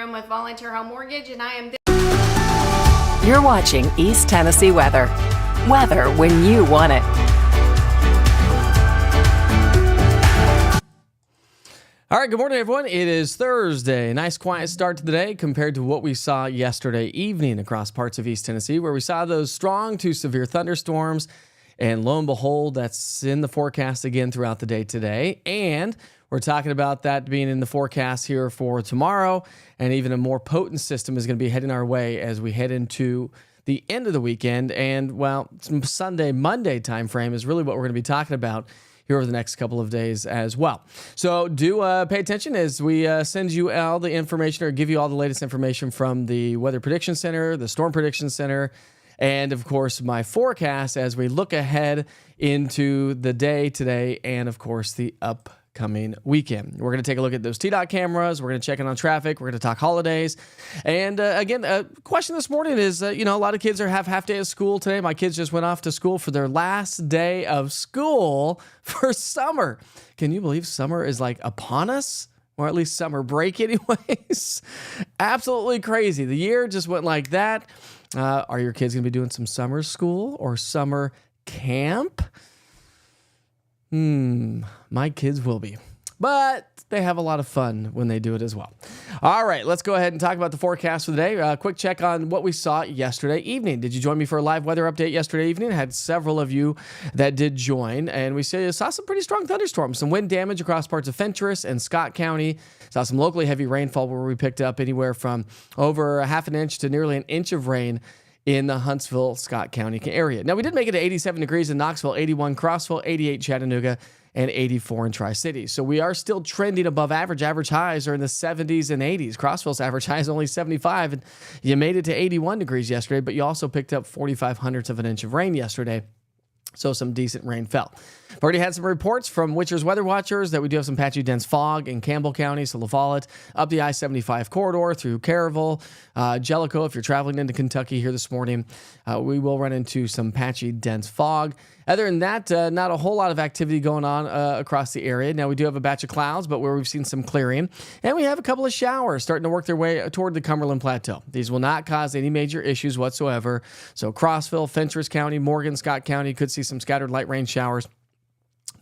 room with Volunteer Home Mortgage, and I am... You're watching East Tennessee Weather. Weather when you want it. All right, good morning, everyone. It is Thursday. Nice quiet start to the day compared to what we saw yesterday evening across parts of East Tennessee, where we saw those strong to severe thunderstorms. And lo and behold, that's in the forecast again throughout the day today. And we're talking about that being in the forecast here for tomorrow. And even a more potent system is going to be heading our way as we head into the end of the weekend. And, well, Sunday, Monday timeframe is really what we're going to be talking about here over the next couple of days as well. So do pay attention as we send you all the information or give you all the latest information from the Weather Prediction Center, the Storm Prediction Center, and, of course, my forecast as we look ahead into the day today and, of course, the upcoming weekend. We're going to take a look at those TDOT cameras. We're going to check in on traffic. We're going to talk holidays. And, again, a question this morning is, a lot of kids have half day of school today. My kids just went off to school for their last day of school for summer. Can you believe summer is upon us? Or at least summer break anyways. Absolutely crazy. The year just went like that. Are your kids going to be doing some summer school or summer camp? My kids will be. But they have a lot of fun when they do it as well. All right, let's go ahead and talk about the forecast for the day. Quick check on what we saw yesterday evening. Did you join me for a live weather update yesterday evening? I had several of you that did join, and we saw some pretty strong thunderstorms, some wind damage across parts of Fentress and Scott County. Saw some locally heavy rainfall where we picked up anywhere from over a half an inch to nearly an inch of rain in the Huntsville, Scott County area. Now, we did make it to 87 degrees in Knoxville, 81 Crossville, 88 Chattanooga, and 84 in Tri-Cities. So we are still trending above average. Average highs are in the 70s and 80s. Crossville's average high is only 75, and you made it to 81 degrees yesterday, but you also picked up 45 hundredths of an inch of rain yesterday. So some decent rain fell. I've already had some reports from Witcher's Weather Watchers that we do have some patchy dense fog in Campbell County, so La Follette, up the I-75 corridor through Caryville, Jellicoe. If you're traveling into Kentucky here this morning, we will run into some patchy dense fog. Other than that, not a whole lot of activity going on across the area. Now, we do have a batch of clouds, but where we've seen some clearing. And we have a couple of showers starting to work their way toward the Cumberland Plateau. These will not cause any major issues whatsoever. So Crossville, Fentress County, Morgan, Scott County could see some scattered light rain showers.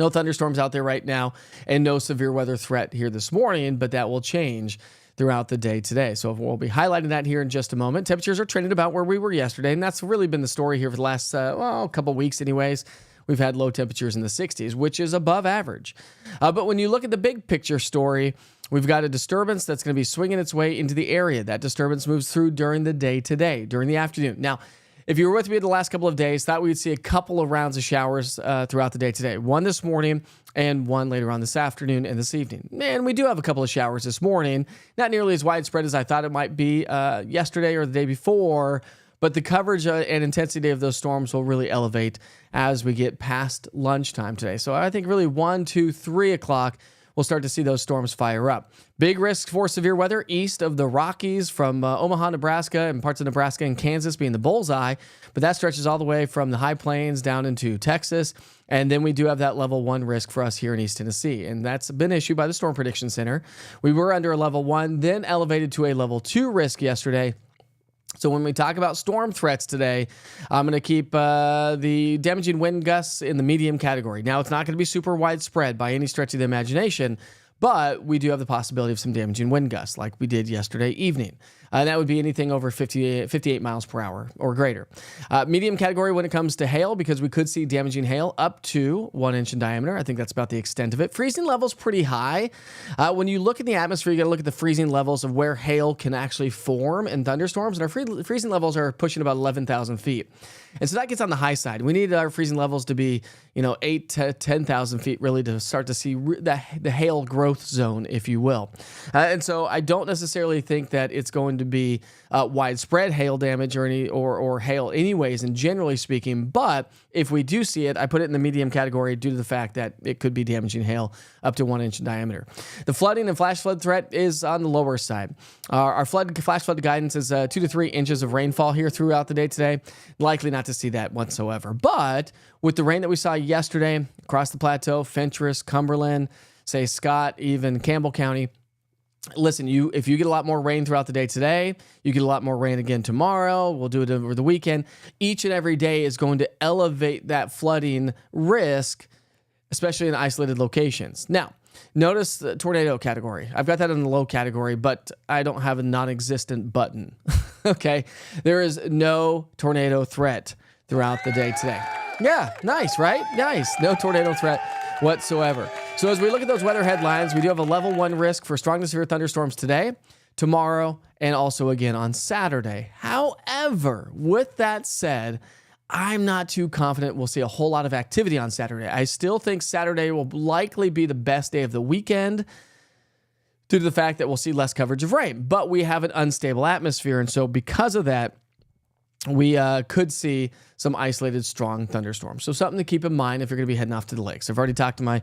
No thunderstorms out there right now and no severe weather threat here this morning, but that will change throughout the day today. So we'll be highlighting that here in just a moment. Temperatures are trending about where we were yesterday, and that's really been the story here for the last, couple weeks anyways. We've had low temperatures in the 60s, which is above average. But when you look at the big picture story, we've got a disturbance that's going to be swinging its way into the area. That disturbance moves through during the day today, during the afternoon. Now, if you were with me the last couple of days, thought we'd see a couple of rounds of showers throughout the day today. One this morning and one later on this afternoon and this evening. And we do have a couple of showers this morning. Not nearly as widespread as I thought it might be yesterday or the day before, but the coverage and intensity of those storms will really elevate as we get past lunchtime today. So I think really 1, 2, 3 o'clock, we'll start to see those storms fire up. Big risk for severe weather east of the Rockies from Omaha, Nebraska, and parts of Nebraska and Kansas being the bullseye. But that stretches all the way from the high plains down into Texas. And then we do have that level 1 risk for us here in East Tennessee. And that's been issued by the Storm Prediction Center. We were under a level 1, then elevated to a level 2 risk yesterday. So when we talk about storm threats today, I'm going to keep the damaging wind gusts in the medium category. Now, it's not going to be super widespread by any stretch of the imagination, but we do have the possibility of some damaging wind gusts like we did yesterday evening. That would be anything over 58 miles per hour or greater. Medium category when it comes to hail, because we could see damaging hail up to 1 inch in diameter. I think that's about the extent of it. Freezing levels pretty high. When you look at the atmosphere, you got to look at the freezing levels of where hail can actually form in thunderstorms. And our freezing levels are pushing about 11,000 feet. And so that gets on the high side. We need our freezing levels to be, 8 to 10,000 feet really to start to see the hail growth zone, if you will. And so I don't necessarily think that it's going to be widespread hail damage or hail anyways, and generally speaking. But if we do see it, I put it in the medium category due to the fact that it could be damaging hail up to 1 inch in diameter. The flooding and flash flood threat is on the lower side. Our flash flood guidance is 2 to 3 inches of rainfall here throughout the day today. Likely not to see that whatsoever. But with the rain that we saw yesterday across the plateau, Fentress, Cumberland, say Scott, even Campbell County, listen, if you get a lot more rain throughout the day today, you get a lot more rain again tomorrow. We'll do it over the weekend. Each and every day is going to elevate that flooding risk, especially in isolated locations. Now, notice the tornado category. I've got that in the low category, but I don't have a non-existent button. Okay? There is no tornado threat throughout the day today. Yeah, nice, right? Nice. No tornado threat whatsoever. So as we look at those weather headlines, we do have a level 1 risk for strong to severe thunderstorms today, tomorrow, and also again on Saturday. However, with that said, I'm not too confident we'll see a whole lot of activity on Saturday. I still think Saturday will likely be the best day of the weekend due to the fact that we'll see less coverage of rain. But we have an unstable atmosphere, and so because of that, we could see some isolated strong thunderstorms. So something to keep in mind if you're going to be heading off to the lakes. I've already talked to my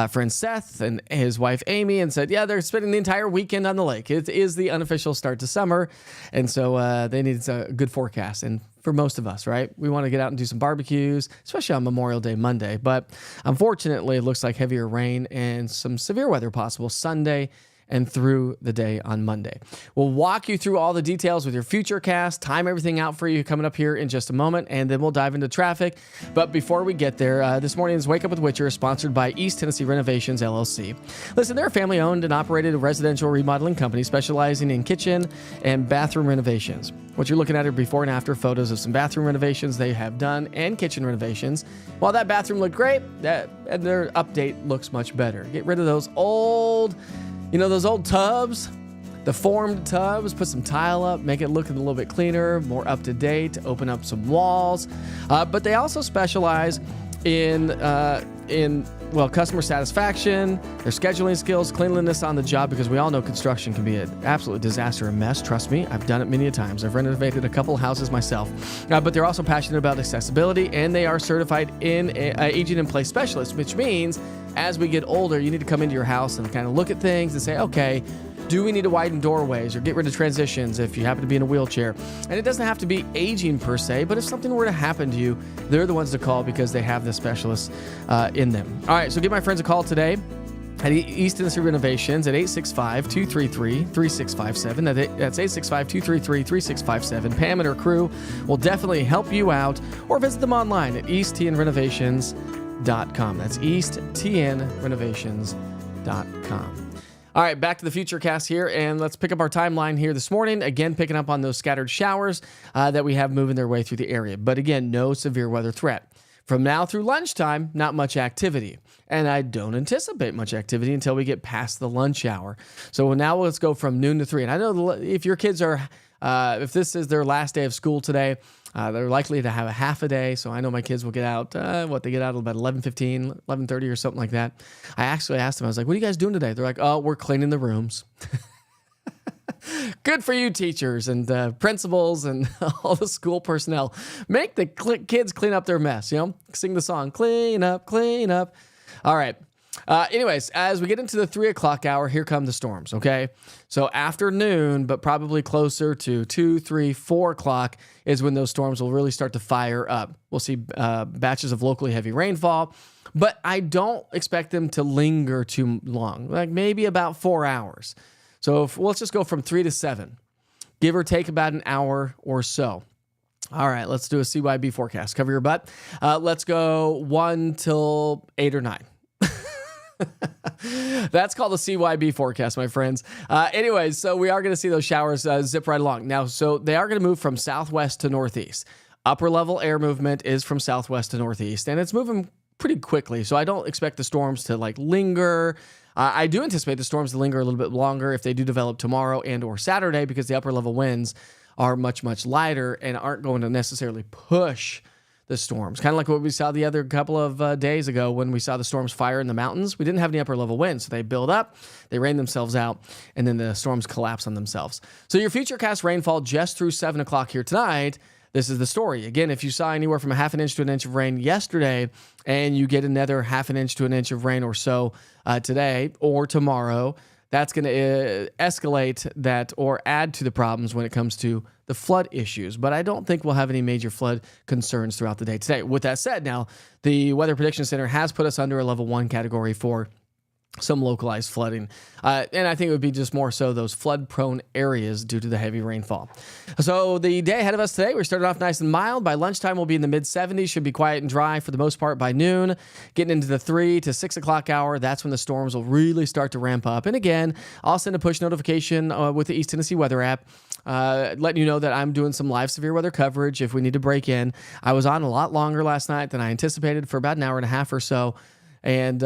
friend Seth and his wife Amy and said, yeah, they're spending the entire weekend on the lake. It is the unofficial start to summer. And so they need a good forecast. And for most of us, right, we want to get out and do some barbecues, especially on Memorial Day Monday. But unfortunately, it looks like heavier rain and some severe weather possible Sunday and through the day on Monday. We'll walk you through all the details with your future cast, time everything out for you coming up here in just a moment, and then we'll dive into traffic. But before we get there, this morning's Wake Up with Witcher is sponsored by East Tennessee Renovations, LLC. Listen, they're a family-owned and operated residential remodeling company specializing in kitchen and bathroom renovations. What you're looking at are before and after photos of some bathroom renovations they have done and kitchen renovations. While that bathroom looked great, their update looks much better. Get rid of those old tubs, the formed tubs, put some tile up, make it look a little bit cleaner, more up to date, open up some walls. But they also specialize in customer satisfaction, their scheduling skills, cleanliness on the job, because we all know construction can be an absolute disaster and mess. Trust me, I've done it many a times. I've renovated a couple houses myself. But they're also passionate about accessibility, and they are certified in aging in place specialists, which means as we get older, you need to come into your house and kind of look at things and say, okay, do we need to widen doorways or get rid of transitions if you happen to be in a wheelchair? And it doesn't have to be aging per se, but if something were to happen to you, they're the ones to call because they have the specialists in them. All right, so give my friends a call today at East Tennessee Renovations at 865-233-3657. That's 865-233-3657. Pam and her crew will definitely help you out, or visit them online at easttnrenovations.com. That's easttnrenovations.com. All right, back to the future cast here, and let's pick up our timeline here this morning. Again, picking up on those scattered showers that we have moving their way through the area. But again, no severe weather threat. From now through lunchtime, not much activity. And I don't anticipate much activity until we get past the lunch hour. So now let's go from noon to 3. And I know if your kids are, if this is their last day of school today, they're likely to have a half a day. So I know my kids will get out, they get out about 11:15, 11:30 or something like that. I actually asked them, I was like, what are you guys doing today? They're like, oh, we're cleaning the rooms. Good for you, teachers and principals and all the school personnel. Make the kids clean up their mess, Sing the song, clean up, clean up. All right. Anyways, as we get into the 3 o'clock hour, here come the storms, okay? So afternoon, but probably closer to 2, 3, 4 o'clock is when those storms will really start to fire up. We'll see batches of locally heavy rainfall, but I don't expect them to linger too long, like maybe about 4 hours. So let's just go from 3 to 7, give or take about an hour or so. All right, let's do a CYB forecast. Cover your butt. Let's go 1 till 8 or 9. That's called a CYB forecast, my friends. Anyways, so we are going to see those showers zip right along. Now, so they are going to move from southwest to northeast. Upper level air movement is from southwest to northeast, and it's moving pretty quickly. So I don't expect the storms to linger. I do anticipate the storms to linger a little bit longer if they do develop tomorrow and or Saturday, because the upper level winds are much, much lighter and aren't going to necessarily push the storms. Kind of like what we saw the other couple of days ago when we saw the storms fire in the mountains. We didn't have any upper level winds, so they build up, they rain themselves out, and then the storms collapse on themselves. So your futurecast rainfall just through 7 o'clock here tonight. This is the story. Again, if you saw anywhere from a half an inch to an inch of rain yesterday, and you get another half an inch to an inch of rain or so today or tomorrow, that's going to escalate that or add to the problems when it comes to the flood issues. But I don't think we'll have any major flood concerns throughout the day today. With that said, now, the Weather Prediction Center has put us under a level 1 category for some localized flooding. And I think it would be just more so those flood-prone areas due to the heavy rainfall. So the day ahead of us today, we're starting off nice and mild. By lunchtime, we'll be in the mid-70s. Should be quiet and dry for the most part by noon. Getting into the 3 to 6 o'clock hour, that's when the storms will really start to ramp up. And again, I'll send a push notification with the East Tennessee Weather app, letting you know that I'm doing some live severe weather coverage if we need to break in. I was on a lot longer last night than I anticipated, for about an hour and a half or so. And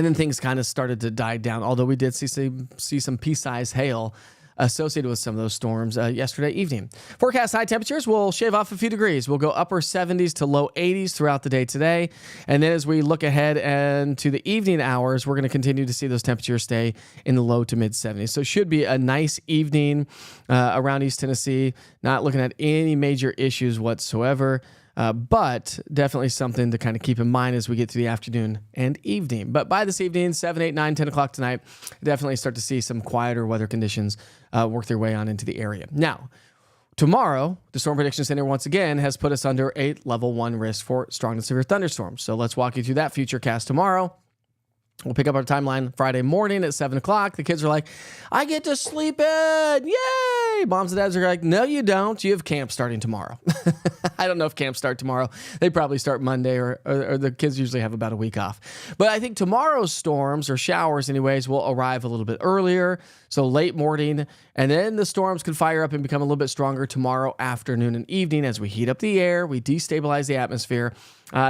then things kind of started to die down, although we did see some pea-sized hail associated with some of those storms yesterday evening. Forecast high temperatures will shave off a few degrees. We'll go upper 70s to low 80s throughout the day today. And then as we look ahead and to the evening hours, we're going to continue to see those temperatures stay in the low to mid 70s. So it should be a nice evening around East Tennessee. Not looking at any major issues whatsoever. But definitely something to kind of keep in mind as we get to the afternoon and evening. But by this evening, 7, 8, 9, 10 o'clock tonight, definitely start to see some quieter weather conditions work their way on into the area. Now, tomorrow, the Storm Prediction Center once again has put us under a level 1 risk for strong to severe thunderstorms. So let's walk you through that future cast tomorrow. We'll pick up our timeline Friday morning at 7 o'clock. The kids are like, I get to sleep in. Yay! Moms and dads are like, no, you don't. You have camp starting tomorrow. I don't know if camp start tomorrow. They probably start Monday, or the kids usually have about a week off. But I think tomorrow's storms, or showers anyways, will arrive a little bit earlier. So late morning. And then the storms can fire up and become a little bit stronger tomorrow afternoon and evening as we heat up the air. We destabilize the atmosphere.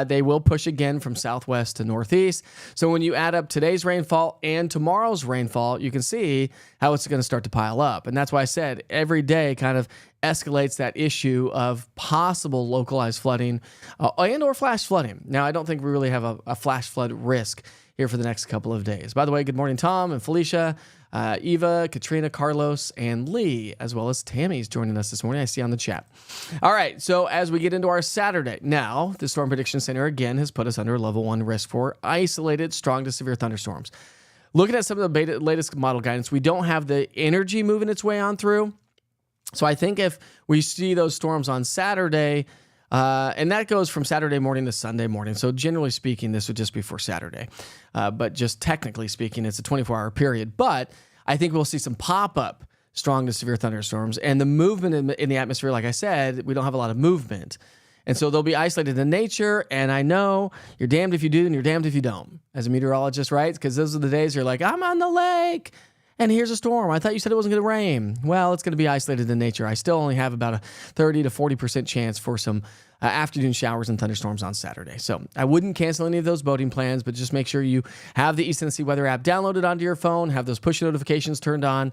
They will push again from southwest to northeast. So when you add up today's rainfall and tomorrow's rainfall, you can see how it's going to start to pile up. And that's why I said every day kind of escalates that issue of possible localized flooding and or flash flooding. Now, I don't think we really have a flash flood risk here for the next couple of days. By the way, good morning, Tom and Felicia, Eva, Katrina, Carlos, and Lee, as well as Tammy's joining us this morning. I see on the chat. All right, so as we get into our Saturday, now the Storm Prediction Center again has put us under level 1 risk for isolated strong to severe thunderstorms. Looking at some of the latest model guidance, we don't have the energy moving its way on through. So I think if we see those storms on Saturday, and that goes from Saturday morning to Sunday morning. So generally speaking, this would just be for Saturday. But just technically speaking, it's a 24-hour period. But I think we'll see some pop-up strong to severe thunderstorms. And the movement in the atmosphere, like I said, we don't have a lot of movement. And so they'll be isolated in nature. And I know you're damned if you do and you're damned if you don't, as a meteorologist, right? Because those are the days you're like, I'm on the lake and here's a storm. I thought you said it wasn't going to rain. Well, it's going to be isolated in nature. I still only have about a 30 to 40% chance for some afternoon showers and thunderstorms on Saturday. So I wouldn't cancel any of those boating plans, but just make sure you have the East Tennessee Weather app downloaded onto your phone, have those push notifications turned on,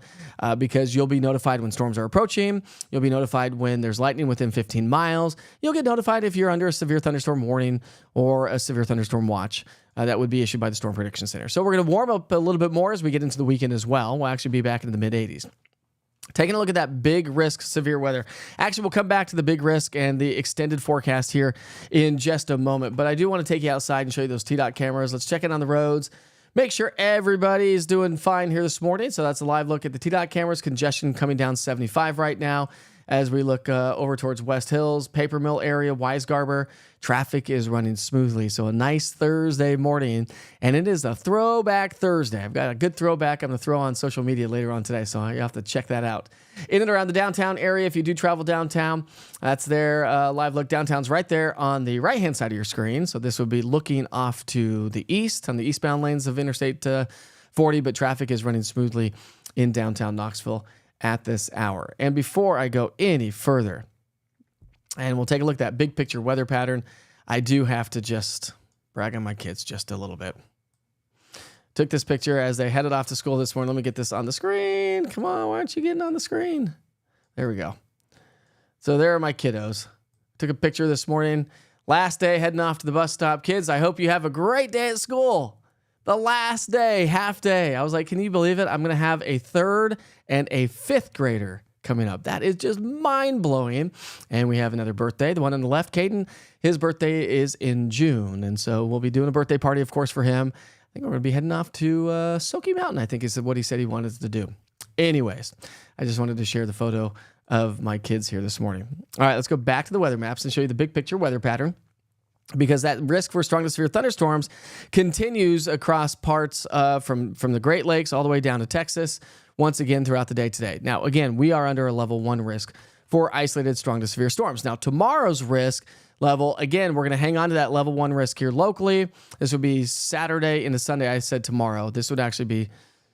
because you'll be notified when storms are approaching. You'll be notified when there's lightning within 15 miles. You'll get notified if you're under a severe thunderstorm warning or a severe thunderstorm watch. That would be issued by the Storm Prediction Center. So we're going to warm up a little bit more as we get into the weekend as well. We'll actually be back into the mid-80s. Taking a look at that big risk severe weather. Actually, we'll come back to the big risk and the extended forecast here in just a moment. But I do want to take you outside and show you those TDOT cameras. Let's check in on the roads. Make sure everybody's doing fine here this morning. So that's a live look at the TDOT cameras. Congestion coming down 75 right now. As we look over towards West Hills, Paper Mill area, Weisgarber, traffic is running smoothly. So a nice Thursday morning, and it is a throwback Thursday. I've got a good throwback I'm going to throw on social media later on today, so you have to check that out. In and around the downtown area, if you do travel downtown, that's their live look. Downtown's right there on the right-hand side of your screen. So this would be looking off to the east on the eastbound lanes of Interstate 40, but traffic is running smoothly in downtown Knoxville at this hour. And before I go any further, and we'll take a look at that big picture weather pattern, I do have to just brag on my kids just a little bit. Took this picture as they headed off to school this morning. Let me get this on the screen. Come on, why aren't you getting on the screen? There we go. So there are my kiddos. Took a picture this morning. Last day heading off to the bus stop. Kids, I hope you have a great day at school. The last day, half day. I was like, can you believe it? I'm going to have a 3rd and a 5th grader coming up. That is just mind-blowing. And we have another birthday. The one on the left, Caden, his birthday is in June. And so we'll be doing a birthday party, of course, for him. I think we're going to be heading off to Soaky Mountain, I think is what he said he wanted to do. Anyways, I just wanted to share the photo of my kids here this morning. All right, let's go back to the weather maps and show you the big picture weather pattern. because that risk for strong to severe thunderstorms continues across parts from the Great Lakes all the way down to Texas, once again throughout the day today. Now, again, we are under a level 1 risk for isolated strong to severe storms. Now, tomorrow's risk level, again, we're going to hang on to that level 1 risk here locally. This would be Saturday into Sunday. I said tomorrow. This would actually be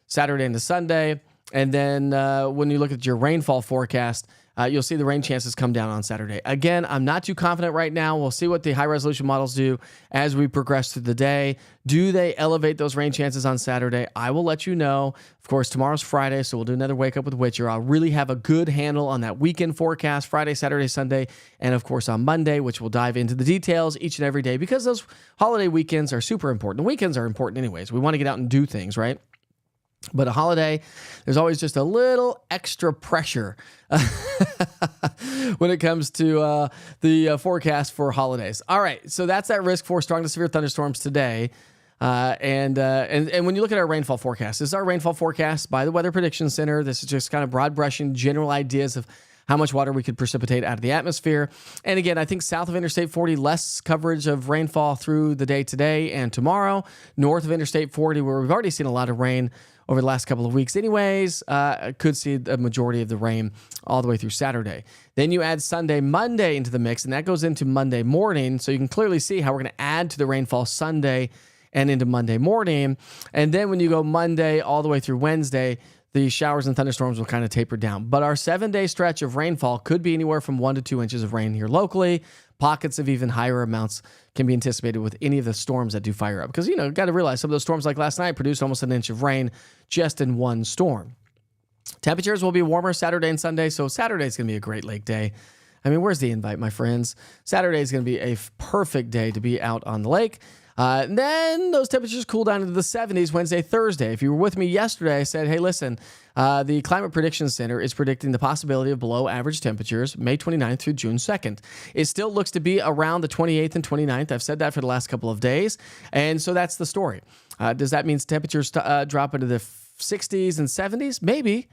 Saturday into Sunday. And then when you look at your rainfall forecast, you'll see the rain chances come down on Saturday. Again, I'm not too confident right now. We'll see what the high-resolution models do as we progress through the day. Do they elevate those rain chances on Saturday? I will let you know. Of course, tomorrow's Friday, so we'll do another Wake Up with Witcher. I'll really have a good handle on that weekend forecast, Friday, Saturday, Sunday, and of course on Monday, which we'll dive into the details each and every day because those holiday weekends are super important. The weekends are important anyways. We want to get out and do things, right? But a holiday, there's always just a little extra pressure when it comes to the forecast for holidays. All right, so that's that risk for strong to severe thunderstorms today. And when you look at our rainfall forecast, this is our rainfall forecast by the Weather Prediction Center. This is just kind of broad brushing general ideas of how much water we could precipitate out of the atmosphere. And again, I think south of Interstate 40, less coverage of rainfall through the day today and tomorrow. North of Interstate 40, where we've already seen a lot of rain over the last couple of weeks anyways, could see the majority of the rain all the way through Saturday. Then you add Sunday, Monday into the mix, and that goes into Monday morning. So you can clearly see how we're going to add to the rainfall Sunday and into Monday morning. And then when you go Monday all the way through Wednesday, the showers and thunderstorms will kind of taper down. But our 7-day stretch of rainfall could be anywhere from 1 to 2 inches of rain here locally. Pockets of even higher amounts can be anticipated with any of the storms that do fire up. Because, got to realize some of those storms like last night produced almost an inch of rain just in one storm. Temperatures will be warmer Saturday and Sunday, so Saturday's going to be a great lake day. I mean, where's the invite, my friends? Saturday is going to be a perfect day to be out on the lake. And then those temperatures cool down into the 70s Wednesday, Thursday. If you were with me yesterday, I said, hey, listen, the Climate Prediction Center is predicting the possibility of below average temperatures May 29th through June 2nd. It still looks to be around the 28th and 29th. I've said that for the last couple of days. And so that's the story. Does that mean temperatures drop into the 60s and 70s? Maybe.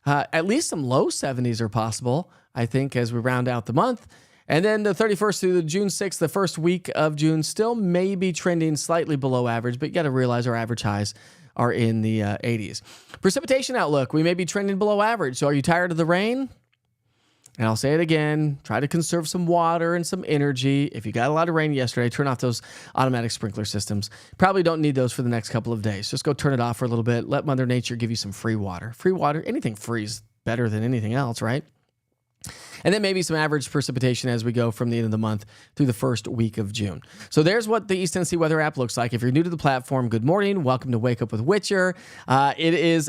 At least some low 70s are possible, I think, as we round out the month. And then the 31st through the June 6th, the first week of June, still may be trending slightly below average, but you got to realize our average highs are in the 80s. Precipitation outlook, we may be trending below average. So are you tired of the rain? And I'll say it again, try to conserve some water and some energy. If you got a lot of rain yesterday, turn off those automatic sprinkler systems. Probably don't need those for the next couple of days. Just go turn it off for a little bit. Let Mother Nature give you some free water. Free water, anything free is better than anything else, right? And then maybe some average precipitation as we go from the end of the month through the first week of June. So there's what the East Tennessee weather app looks like. If you're new to the platform, good morning. Welcome to Wake Up with Witcher. It's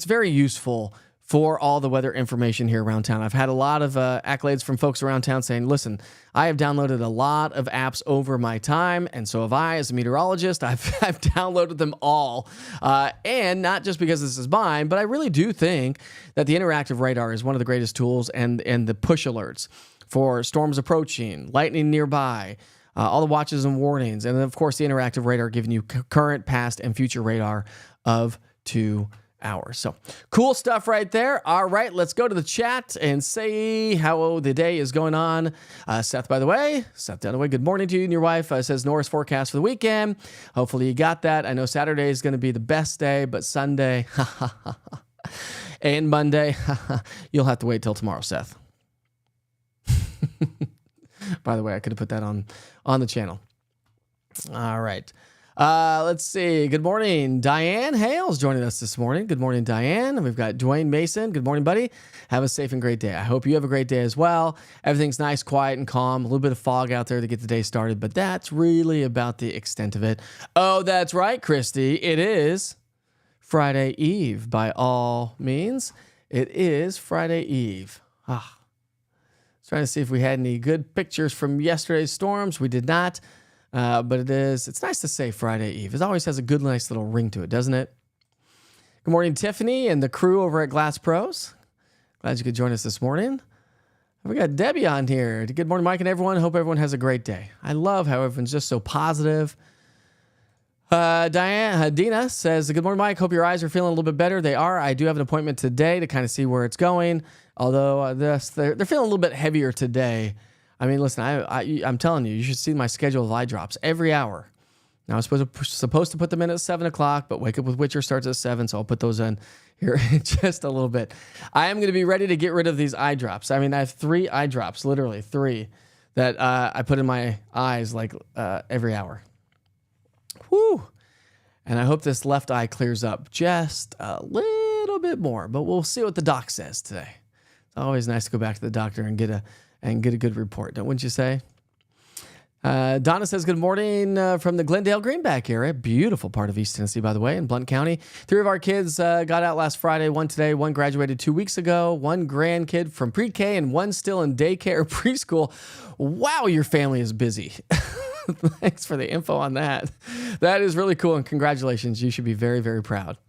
very useful for all the weather information here around town. I've had a lot of accolades from folks around town saying, listen, I have downloaded a lot of apps over my time, and so have I as a meteorologist. I've downloaded them all. And not just because this is mine, but I really do think that the interactive radar is one of the greatest tools, and the push alerts for storms approaching, lightning nearby, all the watches and warnings, and then, of course, the interactive radar giving you current, past, and future radar of 2 hours. So cool stuff right there. All right, let's go to the chat and see how the day is going on. Seth, by the way, Seth Dunaway, good morning to you and your wife. Says Norris forecast for the weekend. Hopefully you got that. I know Saturday is going to be the best day, but Sunday and Monday, you'll have to wait till tomorrow, Seth. By the way, I could have put that on the channel. All right. Let's see. Good morning. Diane Hales joining us this morning. Good morning, Diane. And we've got Dwayne Mason. Good morning, buddy. Have a safe and great day. I hope you have a great day as well. Everything's nice, quiet, and calm. A little bit of fog out there to get the day started, but that's really about the extent of it. Oh, that's right, Christy. It is Friday Eve by all means. It is Friday Eve. Trying to see if we had any good pictures from yesterday's storms. We did not. But it's nice to say Friday Eve. It always has a good, nice little ring to it, doesn't it? Good morning, Tiffany and the crew over at Glass Pros. Glad you could join us this morning. We got Debbie on here. Good morning, Mike and everyone. Hope everyone has a great day. I love how everyone's just so positive. Dina says, good morning, Mike. Hope your eyes are feeling a little bit better. They are. I do have an appointment today to kind of see where it's going. Although they're feeling a little bit heavier today. I mean, listen, I'm telling you, you should see my schedule of eye drops every hour. Now, I was supposed to put them in at 7 o'clock, but Wake Up with Witcher starts at 7, so I'll put those in here in just a little bit. I am going to be ready to get rid of these eye drops. I mean, I have 3 eye drops, literally 3, that I put in my eyes like every hour. Whew. And I hope this left eye clears up just a little bit more, but we'll see what the doc says today. It's always nice to go back to the doctor and get a good report, wouldn't you say? Donna says, good morning from the Glendale Greenback area. Beautiful part of East Tennessee, by the way, in Blount County. 3 of our kids got out last Friday, 1 today, 1 graduated 2 weeks ago, 1 grandkid from pre-K, and 1 still in daycare or preschool. Wow, your family is busy. Thanks for the info on that. That is really cool, and congratulations. You should be very, very proud.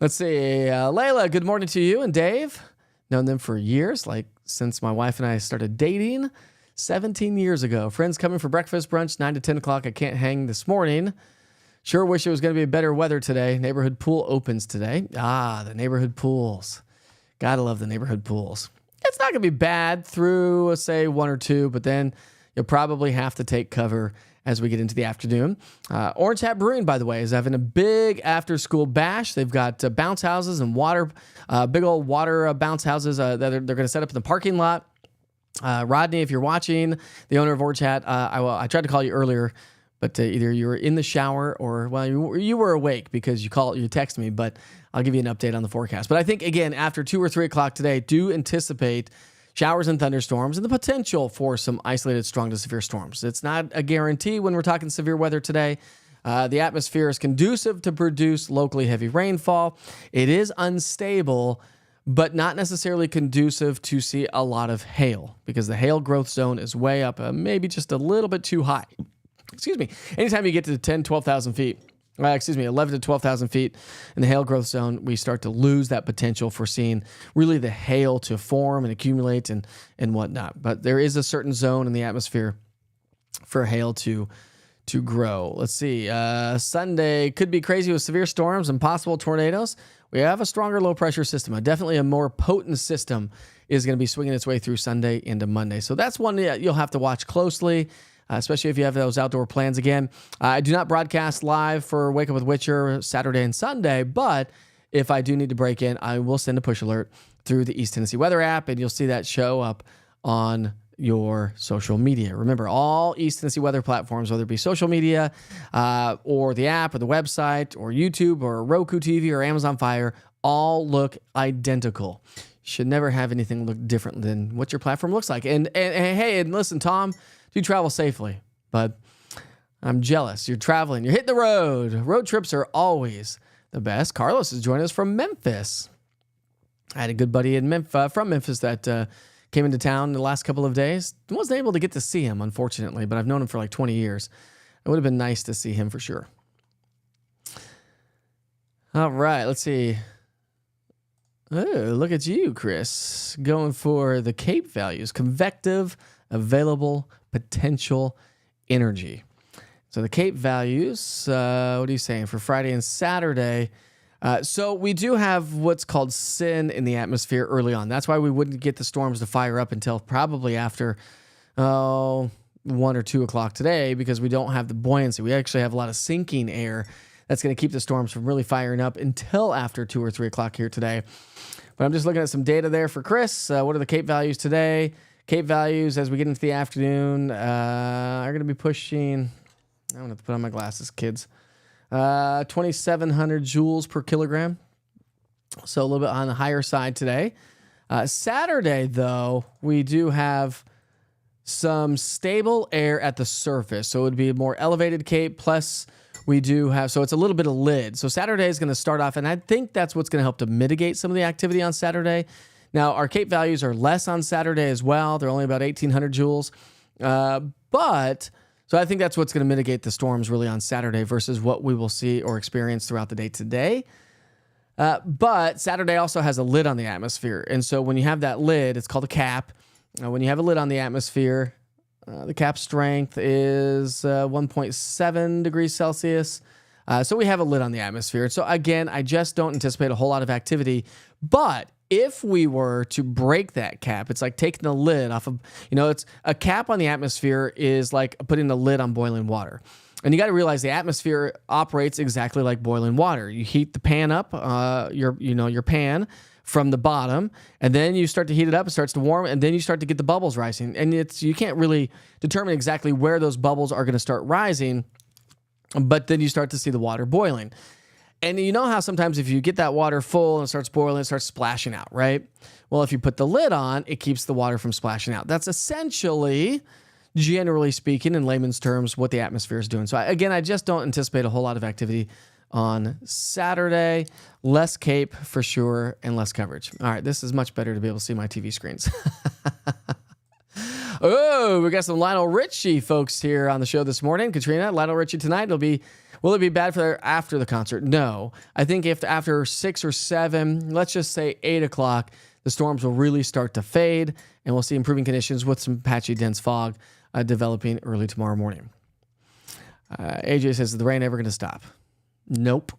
Let's see. Layla, good morning to you and Dave. Known them for years, like since my wife and I started dating 17 years ago. Friends coming for breakfast, brunch, 9 to 10 o'clock. I can't hang this morning. Sure wish it was going to be better weather today. Neighborhood pool opens today. The neighborhood pools. Gotta love the neighborhood pools. It's not going to be bad through, say, 1 or 2, but then you'll probably have to take cover as we get into the afternoon. Orange Hat Brewing, by the way, is having a big after-school bash. They've got bounce houses and water, big old water bounce houses that they're going to set up in the parking lot. Rodney, if you're watching, the owner of Orange Hat, I tried to call you earlier, but either you were in the shower or, well, you were awake because you texted me, but I'll give you an update on the forecast. But I think, again, after 2 or 3 o'clock today, do anticipate showers and thunderstorms and the potential for some isolated strong to severe storms. It's not a guarantee when we're talking severe weather today. The atmosphere is conducive to produce locally heavy rainfall. It is unstable, but not necessarily conducive to see a lot of hail because the hail growth zone is way up, maybe just a little bit too high. Excuse me. Anytime you get to 12,000 feet, 11 to 12,000 feet in the hail growth zone, we start to lose that potential for seeing really the hail to form and accumulate and whatnot. But there is a certain zone in the atmosphere for hail to grow. Let's see. Sunday could be crazy with severe storms and possible tornadoes. We have a stronger low pressure system. Definitely a more potent system is going to be swinging its way through Sunday into Monday. So that's one that you'll have to watch closely, especially if you have those outdoor plans. Again, I do not broadcast live for Wake Up with Witcher Saturday and Sunday, but if I do need to break in, I will send a push alert through the East Tennessee Weather app, and you'll see that show up on your social media. Remember, all East Tennessee weather platforms, whether it be social media or the app or the website or YouTube or Roku TV or Amazon Fire, all look identical. You should never have anything look different than what your platform looks like. And hey, and listen, Tom, do travel safely, but I'm jealous. You're traveling. You're hitting the road. Road trips are always the best. Carlos is joining us from Memphis. I had a good buddy in from Memphis that came into town the last couple of days. I wasn't able to get to see him, unfortunately, but I've known him for like 20 years. It would have been nice to see him for sure. All right, let's see. Oh, look at you, Chris, going for the CAPE values, convective, available, potential, energy. So the CAPE values, what are you saying, for Friday and Saturday? So we do have what's called sin in the atmosphere early on. That's why we wouldn't get the storms to fire up until probably after 1 or 2 o'clock today, because we don't have the buoyancy. We actually have a lot of sinking air that's going to keep the storms from really firing up until after 2 or 3 o'clock here today. But I'm just looking at some data there for Chris. What are the CAPE values today? CAPE values as we get into the afternoon are going to be pushing, I'm going to have to put on my glasses, kids. 2,700 joules per kilogram. So a little bit on the higher side today. Saturday, though, we do have some stable air at the surface. So it would be a more elevated CAPE, plus we do have, so it's a little bit of lid. So Saturday is going to start off, and I think that's what's going to help to mitigate some of the activity on Saturday. Now, our CAPE values are less on Saturday as well. They're only about 1,800 joules. So I think that's what's going to mitigate the storms really on Saturday versus what we will see or experience throughout the day today. But Saturday also has a lid on the atmosphere. And so when you have that lid, it's called a cap. When you have a lid on the atmosphere, the cap strength is 1.7 degrees Celsius. So we have a lid on the atmosphere. So again, I just don't anticipate a whole lot of activity. But If we were to break that cap, it's like taking the lid off of, it's a cap on the atmosphere is like putting the lid on boiling water. And you got to realize the atmosphere operates exactly like boiling water. You heat the pan up, your pan from the bottom, and then you start to heat it up. It starts to warm, and then you start to get the bubbles rising. And you can't really determine exactly where those bubbles are going to start rising, but then you start to see the water boiling. And you know how sometimes if you get that water full and it starts boiling, it starts splashing out, right? Well, if you put the lid on, it keeps the water from splashing out. That's essentially, generally speaking, in layman's terms, what the atmosphere is doing. So I just don't anticipate a whole lot of activity on Saturday. Less Cape for sure and less coverage. All right, this is much better to be able to see my TV screens. Oh, we got some Lionel Richie folks here on the show this morning. Katrina, Lionel Richie tonight. Will it be bad for after the concert? No. I think if after 6 or 7, let's just say 8 o'clock, the storms will really start to fade, and we'll see improving conditions with some patchy, dense fog developing early tomorrow morning. AJ says, is the rain ever going to stop? Nope.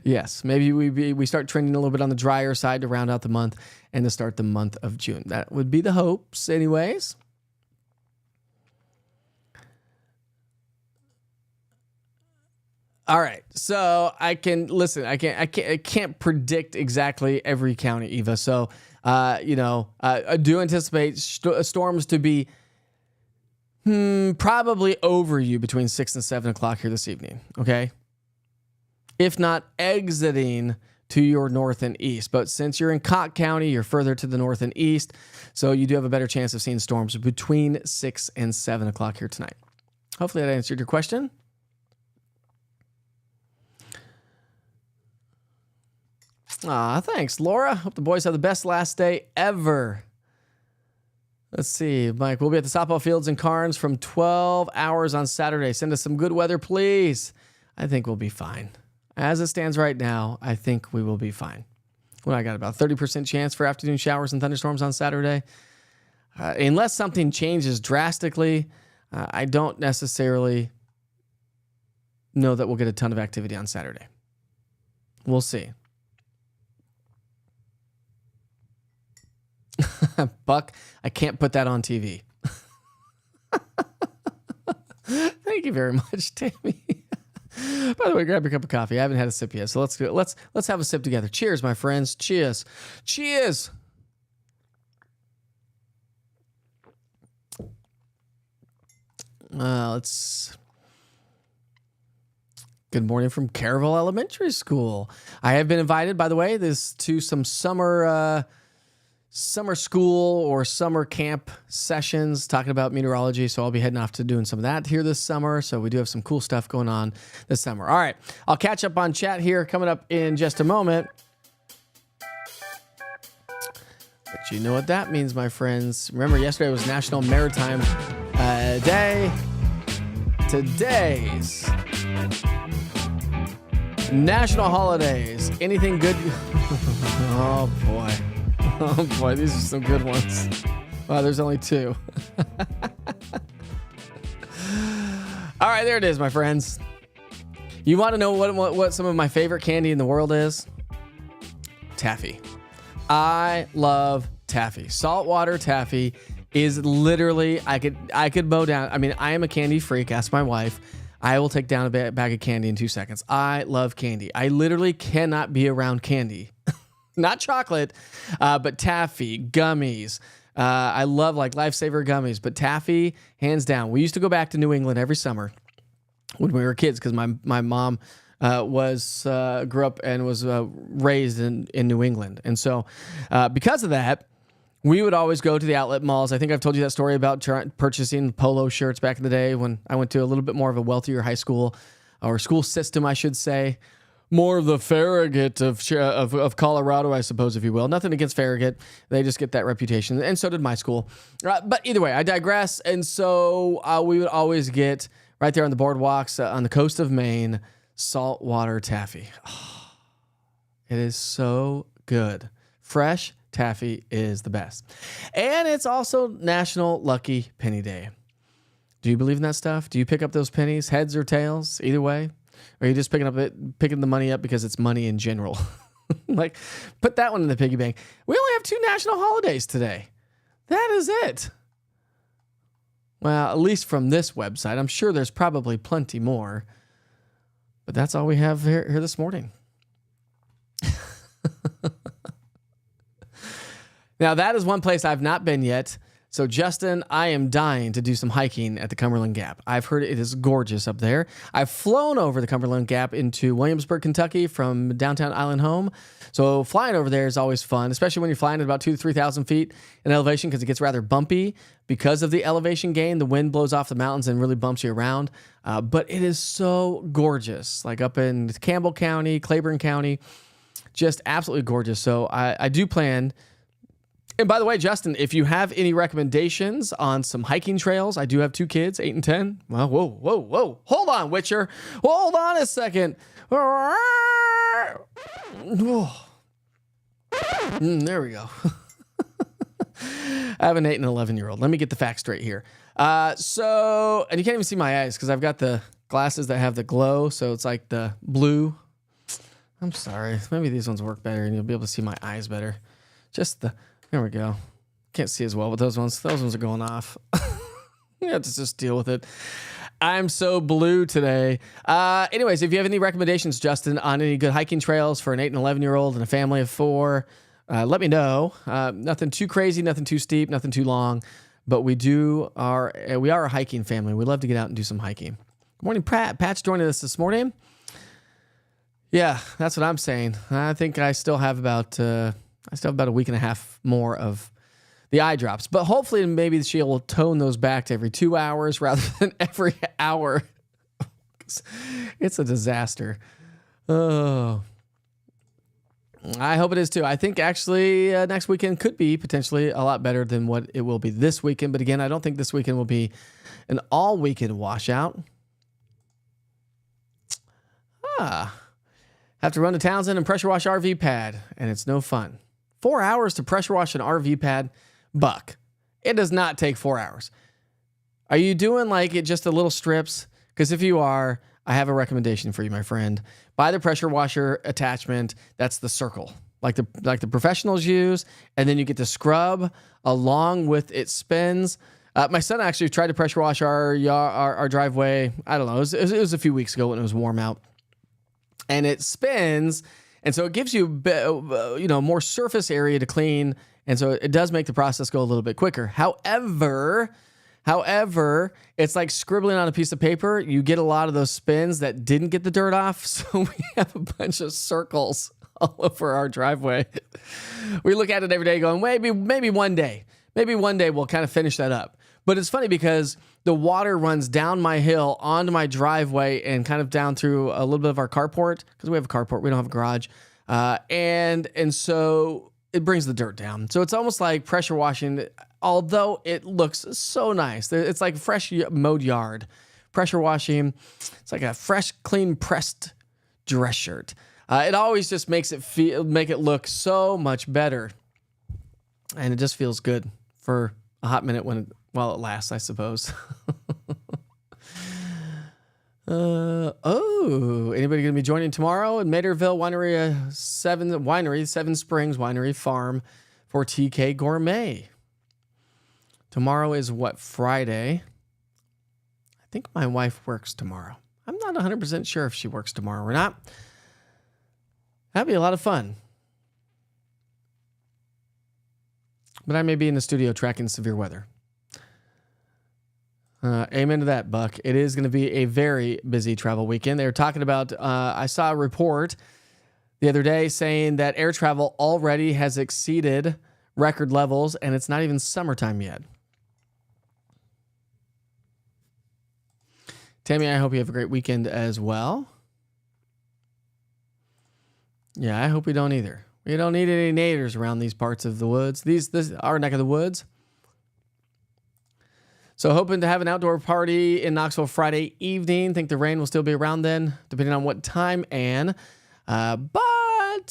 Yes, maybe we start trending a little bit on the drier side to round out the month and to start the month of June. That would be the hopes anyways. All right, so I can't predict exactly every county, Eva. So, I do anticipate storms to be probably over you between 6 and 7 o'clock here this evening. Okay, if not exiting to your north and east. But since you're in Cott County, you're further to the north and east, so you do have a better chance of seeing storms between 6 and 7 o'clock here tonight. Hopefully that answered your question. Thanks, Laura. Hope the boys have the best last day ever. Let's see, Mike. We'll be at the softball fields in Carnes from 12 hours on Saturday. Send us some good weather, please. I think we'll be fine. As it stands right now, I think we will be fine. Well, I got about 30% chance for afternoon showers and thunderstorms on Saturday. Unless something changes drastically, I don't necessarily know that we'll get a ton of activity on Saturday. We'll see. Buck, I can't put that on TV. Thank you very much, Tammy. By the way, grab your cup of coffee. I haven't had a sip yet, so let's do it. Let's have a sip together. Cheers, my friends. Cheers. Cheers. Good morning from Caryville Elementary School. I have been invited, by the way, to some summer school or summer camp sessions talking about meteorology. So I'll be heading off to doing some of that here this summer. So we do have some cool stuff going on this summer. All right. I'll catch up on chat here coming up in just a moment. But you know what that means, my friends. Remember, yesterday was National Maritime Day. Today's national holidays. Anything good? Oh, boy. Oh, boy, these are some good ones. Wow, there's only 2. All right, there it is, my friends. You want to know what some of my favorite candy in the world is? Taffy. I love taffy. Saltwater taffy is literally, I could mow down. I mean, I am a candy freak. Ask my wife. I will take down a bag of candy in 2 seconds. I love candy. I literally cannot be around candy. Not chocolate, but taffy, gummies. I love like Lifesaver gummies, but taffy, hands down. We used to go back to New England every summer when we were kids because my mom grew up and was raised in New England. And so because of that, we would always go to the outlet malls. I think I've told you that story about purchasing polo shirts back in the day when I went to a little bit more of a wealthier high school or school system, I should say. More of the Farragut of Colorado, I suppose, if you will. Nothing against Farragut. They just get that reputation. And so did my school. But either way, I digress. And so we would always get right there on the boardwalks on the coast of Maine, saltwater taffy. Oh, it is so good. Fresh taffy is the best. And it's also National Lucky Penny Day. Do you believe in that stuff? Do you pick up those pennies, heads or tails? Either way. Or are you just picking the money up because it's money in general? Like, put that one in the piggy bank. We only have 2 national holidays today. That is it. Well, at least from this website. I'm sure there's probably plenty more. But that's all we have here this morning. Now, that is one place I've not been yet. So, Justin, I am dying to do some hiking at the Cumberland Gap. I've heard it is gorgeous up there. I've flown over the Cumberland Gap into Williamsburg, Kentucky from downtown Island Home. So, flying over there is always fun, especially when you're flying at about 2,000 to 3,000 feet in elevation because it gets rather bumpy because of the elevation gain. The wind blows off the mountains and really bumps you around. But it is so gorgeous, like up in Campbell County, Claiborne County, just absolutely gorgeous. So, I do plan. And by the way, Justin, if you have any recommendations on some hiking trails, I do have 2 kids, 8 and 10. Well, whoa. Hold on, Witcher. Hold on a second. There we go. I have an 8 and 11-year-old. Let me get the facts straight here. And you can't even see my eyes because I've got the glasses that have the glow. So it's like the blue. I'm sorry. Maybe these ones work better and you'll be able to see my eyes better. There we go. Can't see as well, but those ones are going off. You have to just deal with it. I'm so blue today. Anyways, if you have any recommendations, Justin, on any good hiking trails for an 8 and 11-year-old and a family of 4, let me know. Nothing too crazy, nothing too steep, nothing too long, but we are a hiking family. We love to get out and do some hiking. Good morning, Pat. Pat's joining us this morning. Yeah, that's what I'm saying. I think I still have about a week and a half more of the eye drops, but hopefully maybe she will tone those back to every 2 hours rather than every hour. It's a disaster. Oh, I hope it is too. I think actually next weekend could be potentially a lot better than what it will be this weekend. But again, I don't think this weekend will be an all weekend washout. Have to run to Townsend and pressure wash RV pad, and it's no fun. 4 hours to pressure wash an RV pad, Buck. It does not take 4 hours. Are you doing like it just a little strips? Because if you are, I have a recommendation for you, my friend. Buy the pressure washer attachment. That's the circle, like the professionals use, and then you get to scrub along with it spins. My son actually tried to pressure wash our driveway. I don't know. It was a few weeks ago when it was warm out. And it spins, and so it gives you more surface area to clean, and so it does make the process go a little bit quicker. However, it's like scribbling on a piece of paper. You get a lot of those spins that didn't get the dirt off, so we have a bunch of circles all over our driveway. We look at it every day going, maybe one day we'll kind of finish that up. But it's funny because the water runs down my hill onto my driveway and kind of down through a little bit of our carport because we have a carport. We don't have a garage. And so it brings the dirt down. So it's almost like pressure washing, although it looks so nice. It's like fresh mowed yard. Pressure washing, it's like a fresh, clean, pressed dress shirt. It always just makes it look so much better. And it just feels good for a hot minute while it lasts, I suppose. Anybody going to be joining tomorrow in Materville Seven Springs Winery Farm for TK Gourmet? Tomorrow is what, Friday? I think my wife works tomorrow. I'm not 100% sure if she works tomorrow or not. That'd be a lot of fun. But I may be in the studio tracking severe weather. Amen to that, Buck. It is going to be a very busy travel weekend. They were talking about, I saw a report the other day saying that air travel already has exceeded record levels, and it's not even summertime yet. Tammy, I hope you have a great weekend as well. Yeah, I hope we don't either. We don't need any naders around these parts of the woods. This our neck of the woods. So hoping to have an outdoor party in Knoxville Friday evening. Think the rain will still be around then, depending on what time, Ann. But I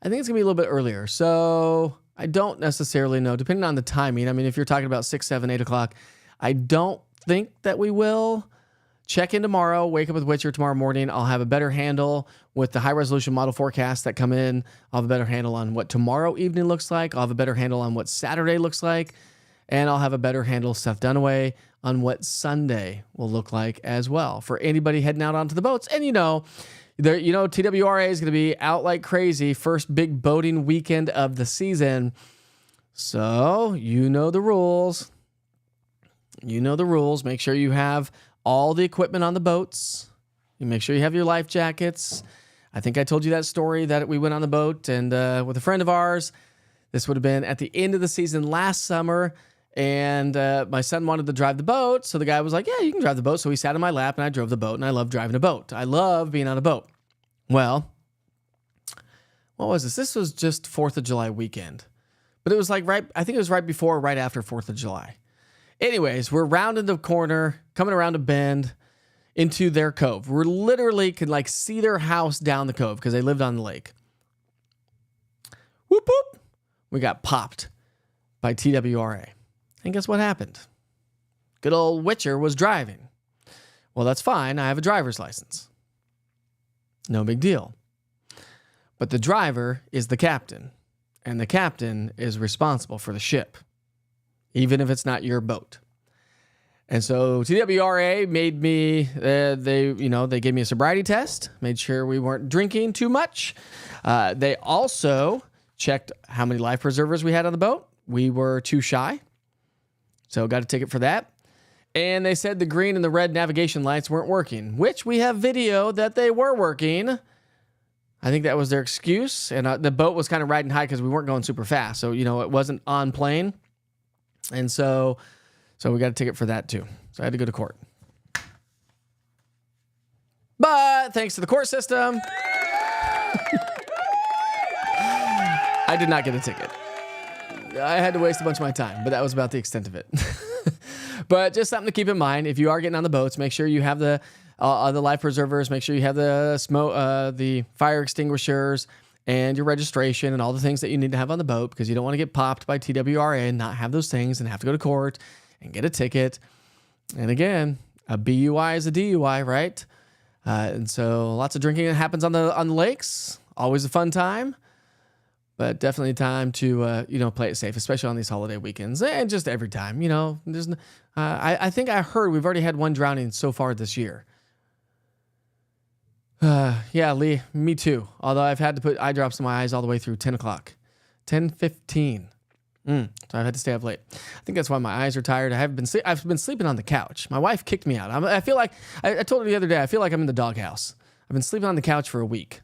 think it's going to be a little bit earlier. So I don't necessarily know, depending on the timing. I mean, if you're talking about 6, 7, 8 o'clock, I don't think that we will. check in tomorrow. Wake up with Witcher tomorrow morning. I'll have a better handle with the high-resolution model forecasts that come in. I'll have a better handle on what tomorrow evening looks like. I'll have a better handle on what Saturday looks like. And I'll have a better handle, Seth Dunaway, on what Sunday will look like as well for anybody heading out onto the boats. And TWRA is going to be out like crazy. First big boating weekend of the season. So you know the rules. Make sure you have all the equipment on the boats. You make sure you have your life jackets. I think I told you that story that we went on the boat and with a friend of ours. This would have been at the end of the season last summer. And my son wanted to drive the boat. So the guy was like, yeah, you can drive the boat. So he sat in my lap and I drove the boat. And I love driving a boat. I love being on a boat. Well, what was this? This was just 4th of July weekend. But it was like I think it was right before or right after 4th of July. Anyways, we're rounding the corner, coming around a bend into their cove. We're literally could like see their house down the cove because they lived on the lake. Whoop, whoop. We got popped by TWRA. And guess what happened? Good old Witcher was driving. Well, that's fine. I have a driver's license. No big deal. But the driver is the captain. And the captain is responsible for the ship, even if it's not your boat. And so TWRA made me, they gave me a sobriety test, made sure we weren't drinking too much. They also checked how many life preservers we had on the boat. We were too shy. So got a ticket for that. And they said the green and the red navigation lights weren't working, which we have video that they were working. I think that was their excuse. And the boat was kind of riding high because we weren't going super fast. So, it wasn't on plane. And so we got a ticket for that too. So I had to go to court. But thanks to the court system, I did not get a ticket. I had to waste a bunch of my time, but that was about the extent of it. But just something to keep in mind. If you are getting on the boats, make sure you have the life preservers. Make sure you have the the fire extinguishers, and your registration and all the things that you need to have on the boat, because you don't want to get popped by TWRA and not have those things and have to go to court and get a ticket. And again, a BUI is a DUI, right? And so lots of drinking that happens on the lakes. Always a fun time. But definitely time to, play it safe, especially on these holiday weekends and just every time, there's, I think I heard we've already had one drowning so far this year. Yeah, Lee, me too. Although I've had to put eye drops in my eyes all the way through 10 o'clock, 10:15. So I've had to stay up late. I think that's why my eyes are tired. I've been sleeping on the couch. My wife kicked me out. I feel like, I told her the other day, I feel like I'm in the doghouse. I've been sleeping on the couch for a week.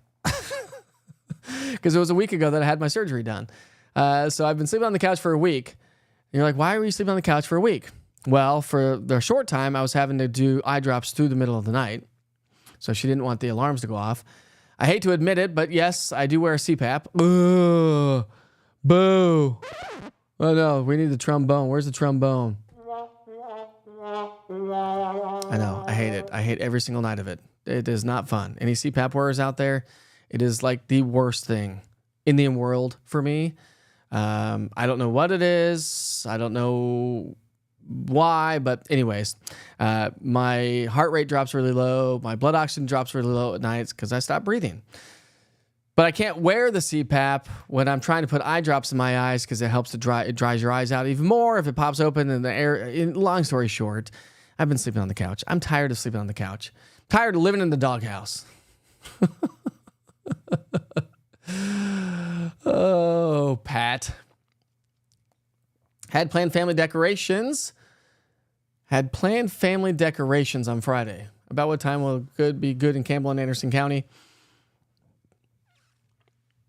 Because it was a week ago that I had my surgery done. So I've been sleeping on the couch for a week. And you're like, why were you sleeping on the couch for a week? Well, for the short time, I was having to do eye drops through the middle of the night. So she didn't want the alarms to go off. I hate to admit it, but yes, I do wear a CPAP. Ugh. Boo. Oh no, we need the trombone. Where's the trombone? I know, I hate it. I hate every single night of it. It is not fun. Any CPAP wearers out there? It is like the worst thing in the world for me. I don't know what it is. I don't know why, but anyways, my heart rate drops really low. My blood oxygen drops really low at nights because I stopped breathing. But I can't wear the CPAP when I'm trying to put eye drops in my eyes because it helps to it dries your eyes out even more if it pops open in the air. Long story short, I've been sleeping on the couch. I'm tired of sleeping on the couch. Tired of living in the doghouse. Oh, Pat. Had planned family decorations on Friday. About what time will be good in Campbell and Anderson County?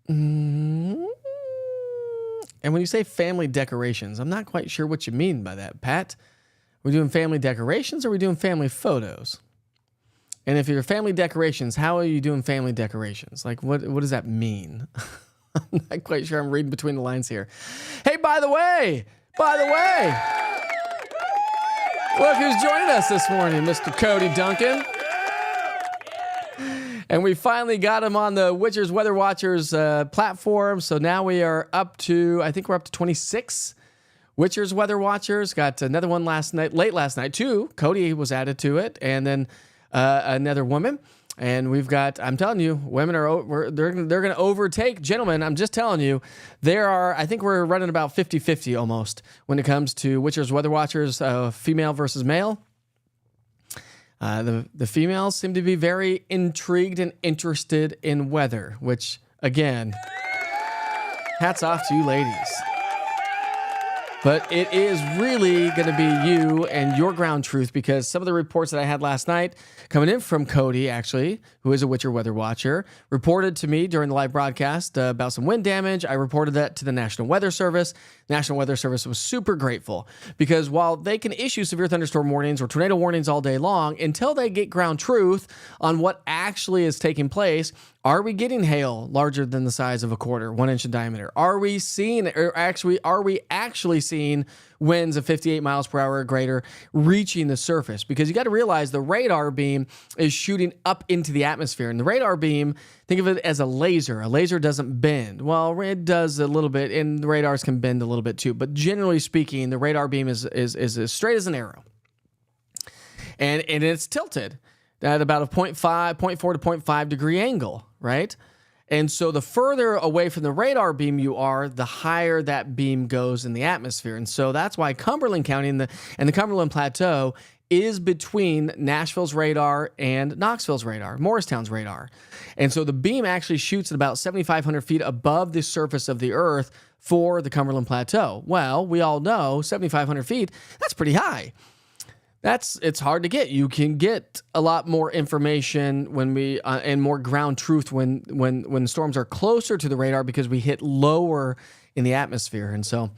And when you say family decorations, I'm not quite sure what you mean by that, Pat. Are we doing family decorations or are we doing family photos? And if you're family decorations, how are you doing family decorations? Like, what does that mean? I'm not quite sure. I'm reading between the lines here. Hey, by the way, look who's joining us this morning, Mr. Cody Duncan. And we finally got him on the Witcher's Weather Watchers platform. So now we are up to, I think we're up to 26 Witcher's Weather Watchers. Got another one late last night, too. Cody was added to it, and then another woman. And we've got, I'm telling you, women they're going to overtake gentlemen. I'm just telling you, I think we're running about 50-50 almost when it comes to Witcher's Weather Watchers, female versus male. The females seem to be very intrigued and interested in weather, which, again, hats off to you ladies. But it is really going to be you and your ground truth, because some of the reports that I had last night coming in from Cody, actually, who is a Witcher Weather Watcher, reported to me during the live broadcast about some wind damage. I reported that to the National Weather Service. National Weather Service was super grateful, because while they can issue severe thunderstorm warnings or tornado warnings all day long, until they get ground truth on what actually is taking place, are we getting hail larger than the size of a quarter, 1 inch in diameter? Are we actually seeing winds of 58 miles per hour or greater reaching the surface? Because you got to realize the radar beam is shooting up into the atmosphere. And the radar beam, think of it as a laser. A laser doesn't bend. Well, it does a little bit, and the radars can bend a little bit too. But generally speaking, the radar beam is as straight as an arrow. And it's tilted at about a 0.4 to 0.5 degree angle, right? And so the further away from the radar beam you are, the higher that beam goes in the atmosphere. And so that's why Cumberland County and the Cumberland Plateau is between Nashville's radar and Knoxville's radar, Morristown's radar. And so the beam actually shoots at about 7,500 feet above the surface of the earth for the Cumberland Plateau. Well, we all know 7,500 feet, that's pretty high. It's hard to get. You can get a lot more information when and more ground truth when storms are closer to the radar, because we hit lower in the atmosphere. And so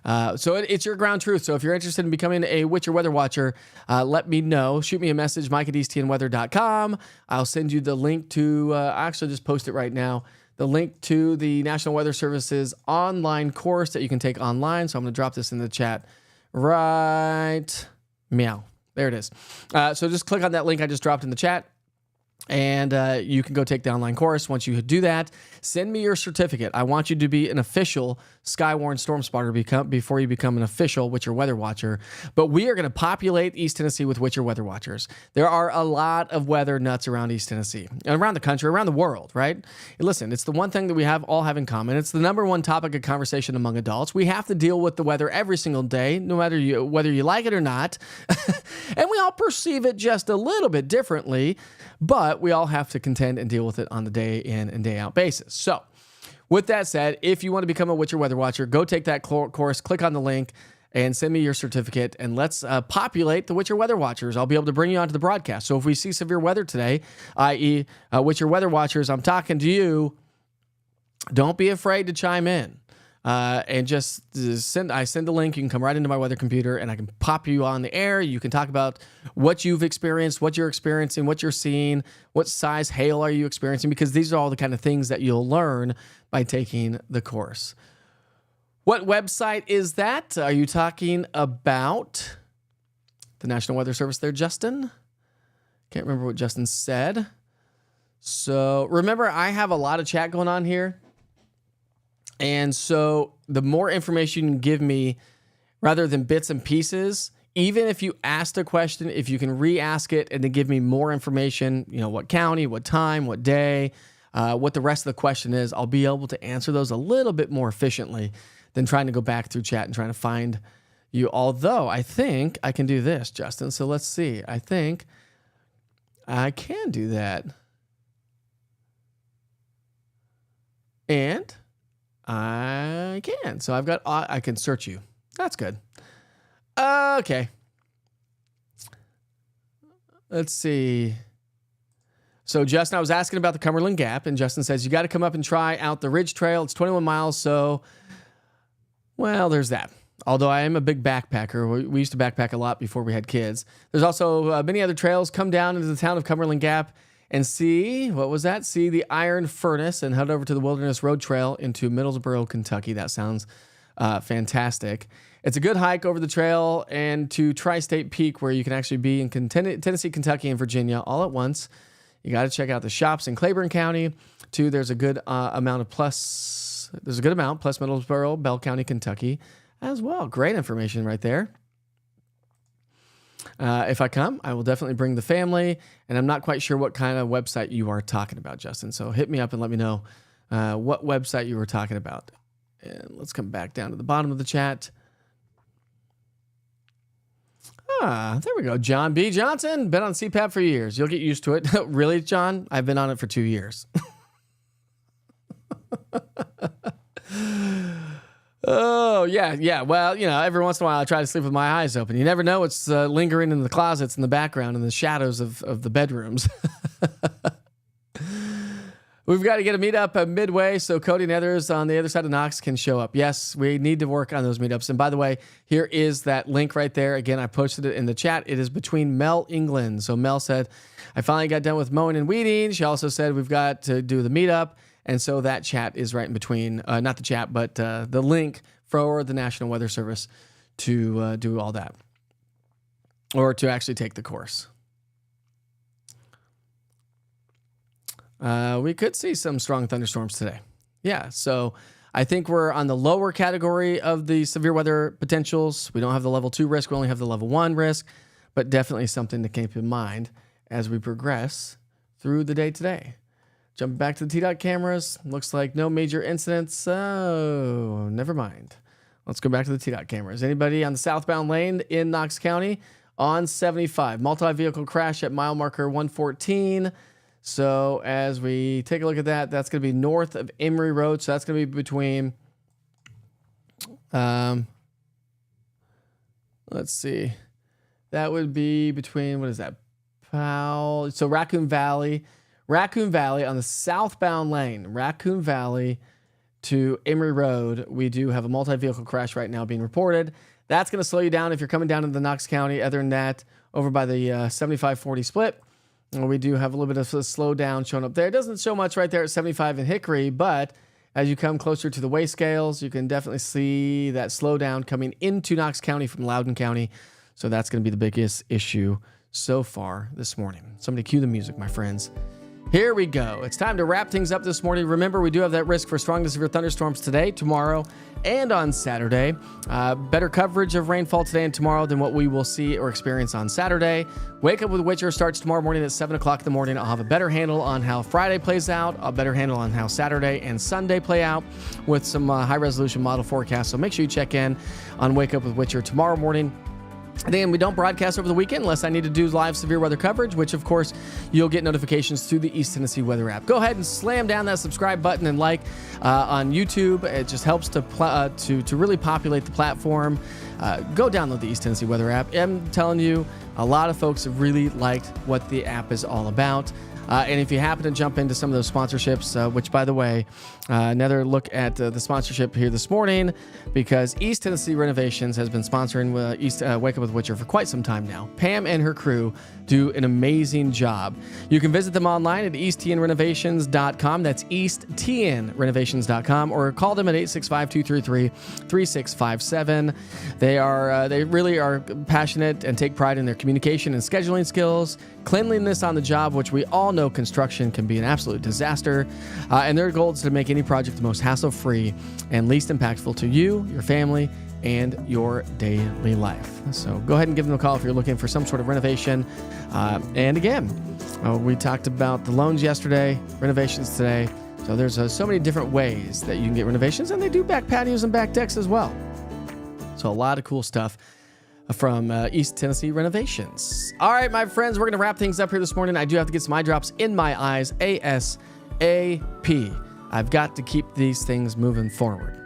it's your ground truth. So if you're interested in becoming a Witcher Weather Watcher, let me know. Shoot me a message, mike@eastnweather.com. I'll send you the link to, I actually just post it right now, the link to the National Weather Service's online course that you can take online. So I'm going to drop this in the chat right. Meow. There it is. So just click on that link I just dropped in the chat, and you can go take the online course. Once you do that, send me your certificate. I want you to be an official Skywarn Storm Spotter before you become an official Witcher Weather Watcher. But we are going to populate East Tennessee with Witcher Weather Watchers. There are a lot of weather nuts around East Tennessee, and around the country, around the world, right? And listen, it's the one thing that we all have in common. It's the number one topic of conversation among adults. We have to deal with the weather every single day, no matter whether you like it or not. And we all perceive it just a little bit differently, but we all have to contend and deal with it on the day in and day out basis. So with that said, if you want to become a Witcher Weather Watcher, go take that course, click on the link, and send me your certificate, and let's populate the Witcher Weather Watchers. I'll be able to bring you onto the broadcast. So if we see severe weather today, i.e. Witcher Weather Watchers, I'm talking to you, don't be afraid to chime in. And just send the link. You can come right into my weather computer, and I can pop you on the air. You can talk about what you've experienced, what you're experiencing, what you're seeing, what size hail are you experiencing, because these are all the kind of things that you'll learn by taking the course. What website is that? Are you talking about the National Weather Service there, Justin? Can't remember what Justin said. So remember, I have a lot of chat going on here. And so the more information you can give me rather than bits and pieces, even if you asked a question, if you can re-ask it and then give me more information, what county, what time, what day, what the rest of the question is, I'll be able to answer those a little bit more efficiently than trying to go back through chat and trying to find you. Although I think I can do this, Justin. So let's see. I think I can do that. And I can. So I can search you. That's good. Okay. Let's see. So Justin, I was asking about the Cumberland Gap, and Justin says, you got to come up and try out the Ridge Trail. It's 21 miles. So, well, there's that. Although I am a big backpacker. We used to backpack a lot before we had kids. There's also many other trails. Come down into the town of Cumberland Gap and see, what was that? See the Iron Furnace and head over to the Wilderness Road Trail into Middlesboro, Kentucky. That sounds fantastic. It's a good hike over the trail and to Tri-State Peak, where you can actually be in Tennessee, Kentucky, and Virginia all at once. You got to check out the shops in Claiborne County. There's a good amount, plus Middlesboro, Bell County, Kentucky. as well. Great information right there. If I come, I will definitely bring the family, and I'm not quite sure what kind of website you are talking about, Justin. So hit me up and let me know what website you were talking about. And let's come back down to the bottom of the chat. There we go. John B. Johnson, been on CPAP for years. You'll get used to it. Really, John? I've been on it for 2 years. Oh, yeah. Well, every once in a while I try to sleep with my eyes open. You never know what's lingering in the closets in the background, in the shadows of the bedrooms. We've got to get a meetup midway so Cody and others on the other side of Knox can show up. Yes, we need to work on those meetups. And by the way, here is that link right there. Again, I posted it in the chat. It is between Mel England. So Mel said, I finally got done with mowing and weeding. She also said we've got to do the meetup. And so that chat is right in between, not the chat, but the link for the National Weather Service to do all that, or to actually take the course. We could see some strong thunderstorms today. Yeah, so I think we're on the lower category of the severe weather potentials. We don't have the level 2 risk. We only have the level 1 risk, but definitely something to keep in mind as we progress through the day today. Jumping back to the TDOT cameras, looks like no major incidents. So never mind. Let's go back to the TDOT cameras. Anybody on the southbound lane in Knox County on 75? Multi-vehicle crash at mile marker 114. So as we take a look at that, that's going to be north of Emory Road. So that's going to be between, let's see. That would be between, what is that? Powell. So Raccoon Valley on the southbound lane, Raccoon Valley to Emory Road, we do have a multi-vehicle crash right now being reported. That's going to slow you down if you're coming down into the Knox County. Other than that, over by the 75-40 split, we do have a little bit of a slowdown showing up there. It doesn't show much right there at 75 in Hickory, but as you come closer to the weigh scales, you can definitely see that slowdown coming into Knox County from Loudoun County. So that's going to be the biggest issue so far this morning. Somebody cue the music, my friends. Here we go. It's time to wrap things up this morning. Remember, we do have that risk for strong to severe thunderstorms today, tomorrow, and on Saturday. Better coverage of rainfall today and tomorrow than what we will see or experience on Saturday. Wake Up with Witcher starts tomorrow morning at 7 o'clock in the morning. I'll have a better handle on how Friday plays out, a better handle on how Saturday and Sunday play out with some high-resolution model forecasts. So make sure you check in on Wake Up with Witcher tomorrow morning. And then we don't broadcast over the weekend unless I need to do live severe weather coverage, which, of course, you'll get notifications through the East Tennessee Weather app. Go ahead and slam down that subscribe button and like on YouTube. It just helps to really populate the platform. Go download the East Tennessee Weather app. I'm telling you, a lot of folks have really liked what the app is all about. And if you happen to jump into some of those sponsorships, which, by the way, another look at the sponsorship here this morning, because East Tennessee Renovations has been sponsoring Wake Up with Witcher for quite some time now. Pam and her crew do an amazing job. You can visit them online at easttnrenovations.com. That's easttnrenovations.com, or call them at 865-233-3657. They really are passionate and take pride in their communication and scheduling skills, cleanliness on the job, which we all know construction can be an absolute disaster, and their goal is to make any project the most hassle-free and least impactful to you, your family, and your daily life. So go ahead and give them a call if you're looking for some sort of renovation. And again, we talked about the loans yesterday, renovations today. So there's so many different ways that you can get renovations, and they do back patios and back decks as well. So a lot of cool stuff from East Tennessee Renovations. All right, my friends, we're going to wrap things up here this morning. I do have to get some eye drops in my eyes ASAP. I've got to keep these things moving forward,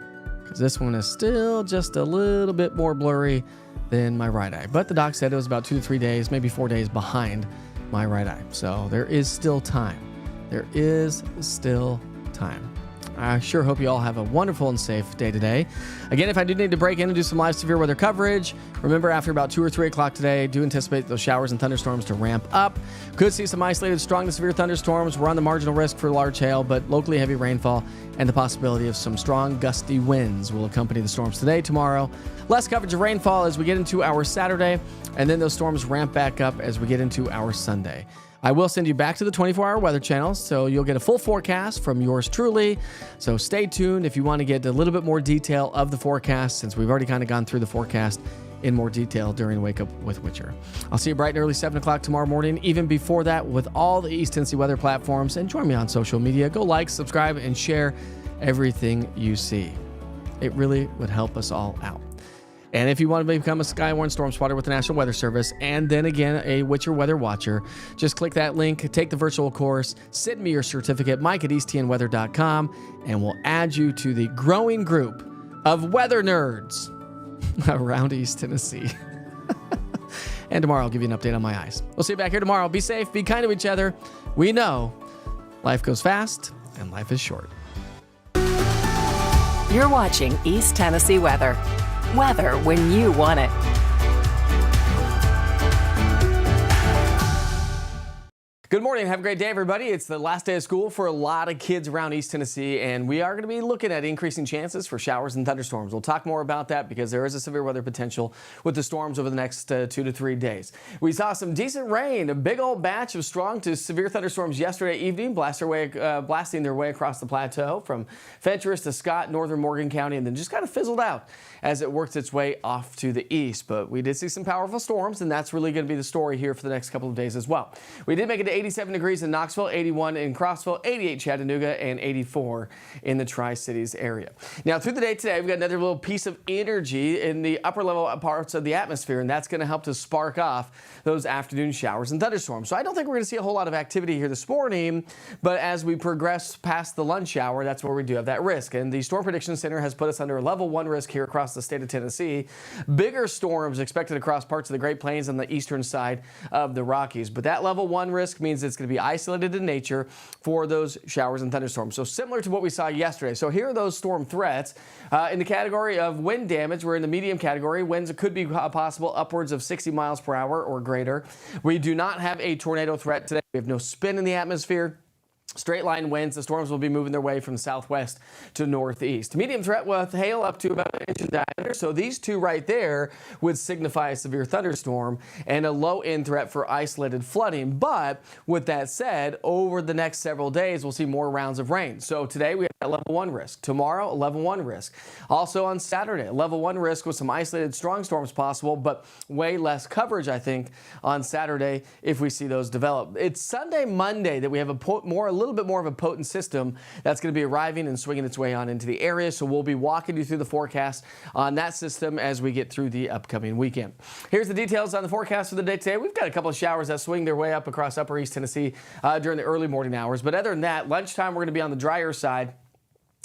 because this one is still just a little bit more blurry than my right eye. But the doc said it was about 2 to 3 days, maybe 4 days behind my right eye. So there is still time. There is still time. I sure hope you all have a wonderful and safe day today. Again, if I do need to break in and do some live severe weather coverage, remember after about 2 or 3 o'clock today, do anticipate those showers and thunderstorms to ramp up. Could see some isolated strong to severe thunderstorms. We're on the marginal risk for large hail, but locally heavy rainfall and the possibility of some strong gusty winds will accompany the storms today, tomorrow. Less coverage of rainfall as we get into our Saturday, and then those storms ramp back up as we get into our Sunday. I will send you back to the 24-hour weather channel, so you'll get a full forecast from yours truly. So stay tuned if you want to get a little bit more detail of the forecast, since we've already kind of gone through the forecast in more detail during Wake Up with Witcher. I'll see you bright and early 7 o'clock tomorrow morning, even before that, with all the East Tennessee weather platforms. And join me on social media. Go like, subscribe, and share everything you see. It really would help us all out. And if you want to become a Skywarn Storm Spotter with the National Weather Service, and then again a Witcher Weather Watcher, just click that link, take the virtual course, send me your certificate, mike@easttnweather.com, and we'll add you to the growing group of weather nerds around East Tennessee. And tomorrow I'll give you an update on my eyes. We'll see you back here tomorrow. Be safe, be kind to each other. We know life goes fast and life is short. You're watching East Tennessee Weather. Weather when you want it. Good morning. Have a great day, everybody. It's the last day of school for a lot of kids around East Tennessee, and we are going to be looking at increasing chances for showers and thunderstorms. We'll talk more about that because there is a severe weather potential with the storms over the next 2 to 3 days. We saw some decent rain, a big old batch of strong to severe thunderstorms yesterday evening, blasting their way across the plateau from Fentress to Scott, northern Morgan County, and then just kind of fizzled out as it works its way off to the east. But we did see some powerful storms, and that's really going to be the story here for the next couple of days as well. We did make it to 87 degrees in Knoxville, 81 in Crossville, 88 Chattanooga, and 84 in the Tri-Cities area. Now, through the day today, we've got another little piece of energy in the upper level parts of the atmosphere, and that's going to help to spark off those afternoon showers and thunderstorms. So I don't think we're going to see a whole lot of activity here this morning, but as we progress past the lunch hour, that's where we do have that risk. And the Storm Prediction Center has put us under a level 1 risk here across the state of Tennessee. Bigger storms expected across parts of the Great Plains on the eastern side of the Rockies. But that level 1 risk means it's going to be isolated in nature for those showers and thunderstorms. So similar to what we saw yesterday. So here are those storm threats. In the category of wind damage, we're in the medium category. Winds could be possible upwards of 60 miles per hour or greater. We do not have a tornado threat today. We have no spin in the atmosphere. Straight line winds. The storms will be moving their way from southwest to northeast. Medium threat with hail up to about 1 inch in diameter. So these two right there would signify a severe thunderstorm, and a low end threat for isolated flooding. But with that said, over the next several days, we'll see more rounds of rain. So today we have a level 1 risk. Tomorrow, a level 1 risk. Also on Saturday, a level 1 risk with some isolated strong storms possible, but way less coverage, I think, on Saturday if we see those develop. It's Sunday, Monday that we have a little bit more of a potent system that's going to be arriving and swinging its way on into the area. So we'll be walking you through the forecast on that system as we get through the upcoming weekend. Here's the details on the forecast for the day today. We've got a couple of showers that swing their way up across upper East Tennessee during the early morning hours. But other than that, lunchtime, we're going to be on the drier side.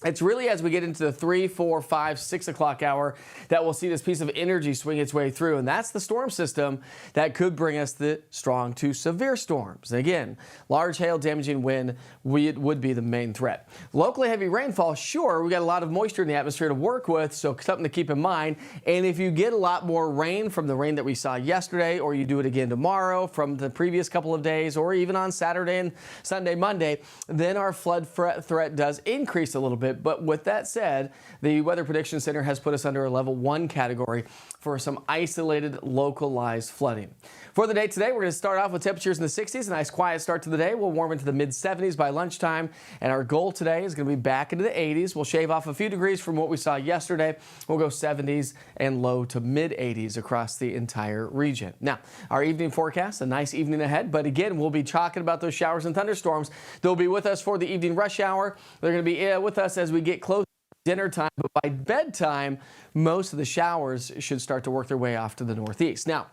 It's really as we get into the 3, 4, 5, 6 o'clock hour that we'll see this piece of energy swing its way through. And that's the storm system that could bring us the strong to severe storms. And again, large hail, damaging wind would be the main threat. Locally heavy rainfall, sure, we got a lot of moisture in the atmosphere to work with, so something to keep in mind. And if you get a lot more rain from the rain that we saw yesterday, or you do it again tomorrow from the previous couple of days, or even on Saturday and Sunday, Monday, then our flood threat does increase a little bit. But with that said, the Weather Prediction Center has put us under a level 1 category for some isolated localized flooding. For the day today, we're going to start off with temperatures in the 60s. A nice quiet start to the day. We'll warm into the mid-70s by lunchtime. And our goal today is going to be back into the 80s. We'll shave off a few degrees from what we saw yesterday. We'll go 70s and low to mid-80s across the entire region. Now, our evening forecast, a nice evening ahead. But again, we'll be talking about those showers and thunderstorms. They'll be with us for the evening rush hour. They're going to be with us as we get close to dinner time. But by bedtime, most of the showers should start to work their way off to the northeast. Now,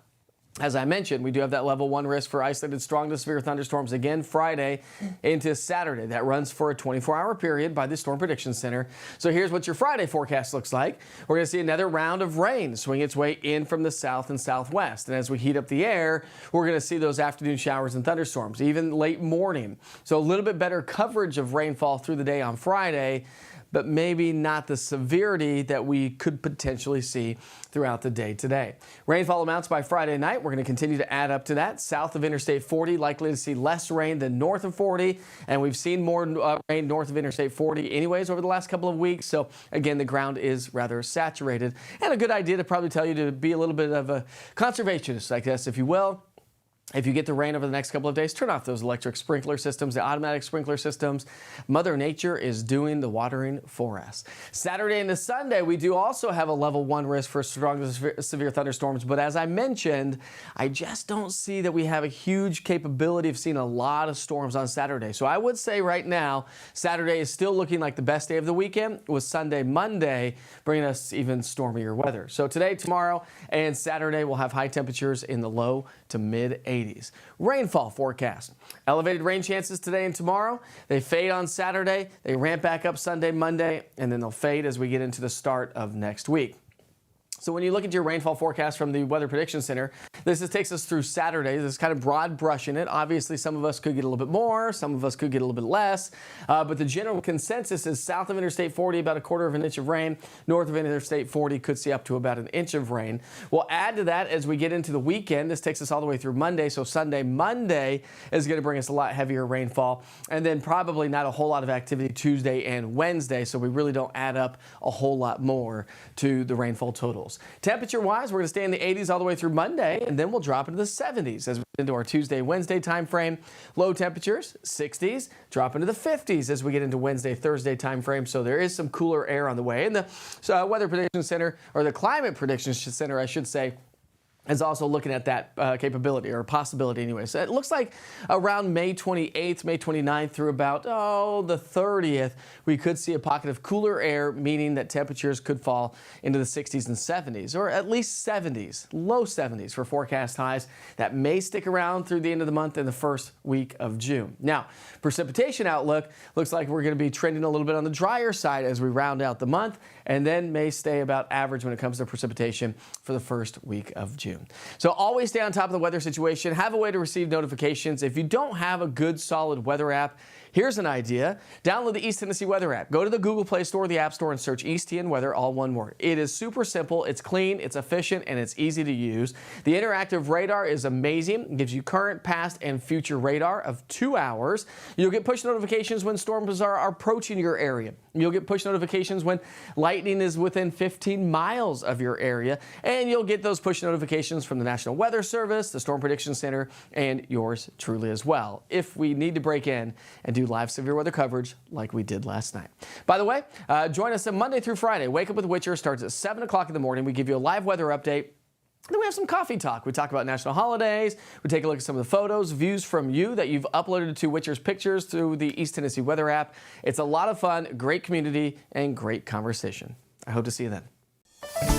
as I mentioned, we do have that level 1 risk for isolated strong to severe thunderstorms again Friday into Saturday. That runs for a 24-hour period by the Storm Prediction Center. So here's what your Friday forecast looks like. We're going to see another round of rain swing its way in from the south and southwest. And as we heat up the air, we're going to see those afternoon showers and thunderstorms, even late morning. So a little bit better coverage of rainfall through the day on Friday, but maybe not the severity that we could potentially see throughout the day today. Rainfall amounts by Friday night, we're going to continue to add up to that. South of Interstate 40, likely to see less rain than north of 40, and we've seen more rain north of Interstate 40 anyways over the last couple of weeks. So again, the ground is rather saturated, and a good idea to probably tell you to be a little bit of a conservationist, I guess, if you will. If you get the rain over the next couple of days, turn off those electric sprinkler systems, the automatic sprinkler systems. Mother Nature is doing the watering for us. Saturday into Sunday, we do also have a level 1 risk for strong to severe thunderstorms. But as I mentioned, I just don't see that we have a huge capability of seeing a lot of storms on Saturday. So I would say right now, Saturday is still looking like the best day of the weekend, with Sunday, Monday bringing us even stormier weather. So today, tomorrow, and Saturday, we'll have high temperatures in the low to mid 80s. Rainfall forecast. Elevated rain chances today and tomorrow. They fade on Saturday. They ramp back up Sunday, Monday, and then they'll fade as we get into the start of next week. So when you look at your rainfall forecast from the Weather Prediction Center, this takes us through Saturday. This is kind of broad brushing it. Obviously, some of us could get a little bit more. Some of us could get a little bit less. But the general consensus is south of Interstate 40, about a quarter of an inch of rain. North of Interstate 40 could see up to about an inch of rain. We'll add to that as we get into the weekend. This takes us all the way through Monday. So Sunday, Monday is going to bring us a lot heavier rainfall. And then probably not a whole lot of activity Tuesday and Wednesday. So we really don't add up a whole lot more to the rainfall totals. Temperature-wise, we're going to stay in the 80s all the way through Monday, and then we'll drop into the 70s as we get into our Tuesday, Wednesday time frame. Low temperatures, 60s, drop into the 50s as we get into Wednesday, Thursday time frame. So there is some cooler air on the way. And the Weather Prediction Center, or the Climate Prediction Center, I should say, is also looking at that capability or possibility anyway. So it looks like around May 28th, May 29th through about, the 30th, we could see a pocket of cooler air, meaning that temperatures could fall into the 60s and 70s, or at least 70s, low 70s for forecast highs. That may stick around through the end of the month and the first week of June. Now, precipitation outlook looks like we're going to be trending a little bit on the drier side as we round out the month, and then may stay about average when it comes to precipitation for the first week of June. So always stay on top of the weather situation. Have a way to receive notifications. If you don't have a good, solid weather app, here's an idea. Download the East Tennessee Weather app. Go to the Google Play Store or the App Store and search East TN Weather, all one word. It is super simple, it's clean, it's efficient, and it's easy to use. The interactive radar is amazing. It gives you current, past, and future radar of 2 hours. You'll get push notifications when storms are approaching your area. You'll get push notifications when lightning is within 15 miles of your area. And you'll get those push notifications from the National Weather Service, the Storm Prediction Center, and yours truly as well, if we need to break in and do live severe weather coverage like we did last night. By the way, join us on Monday through Friday. Wake Up with Witcher starts at 7 o'clock in the morning. We give you a live weather update. Then we have some coffee talk. We talk about national holidays. We take a look at some of the photos, views from you that you've uploaded to Witcher's Pictures through the East Tennessee Weather app. It's a lot of fun, great community, and great conversation. I hope to see you then.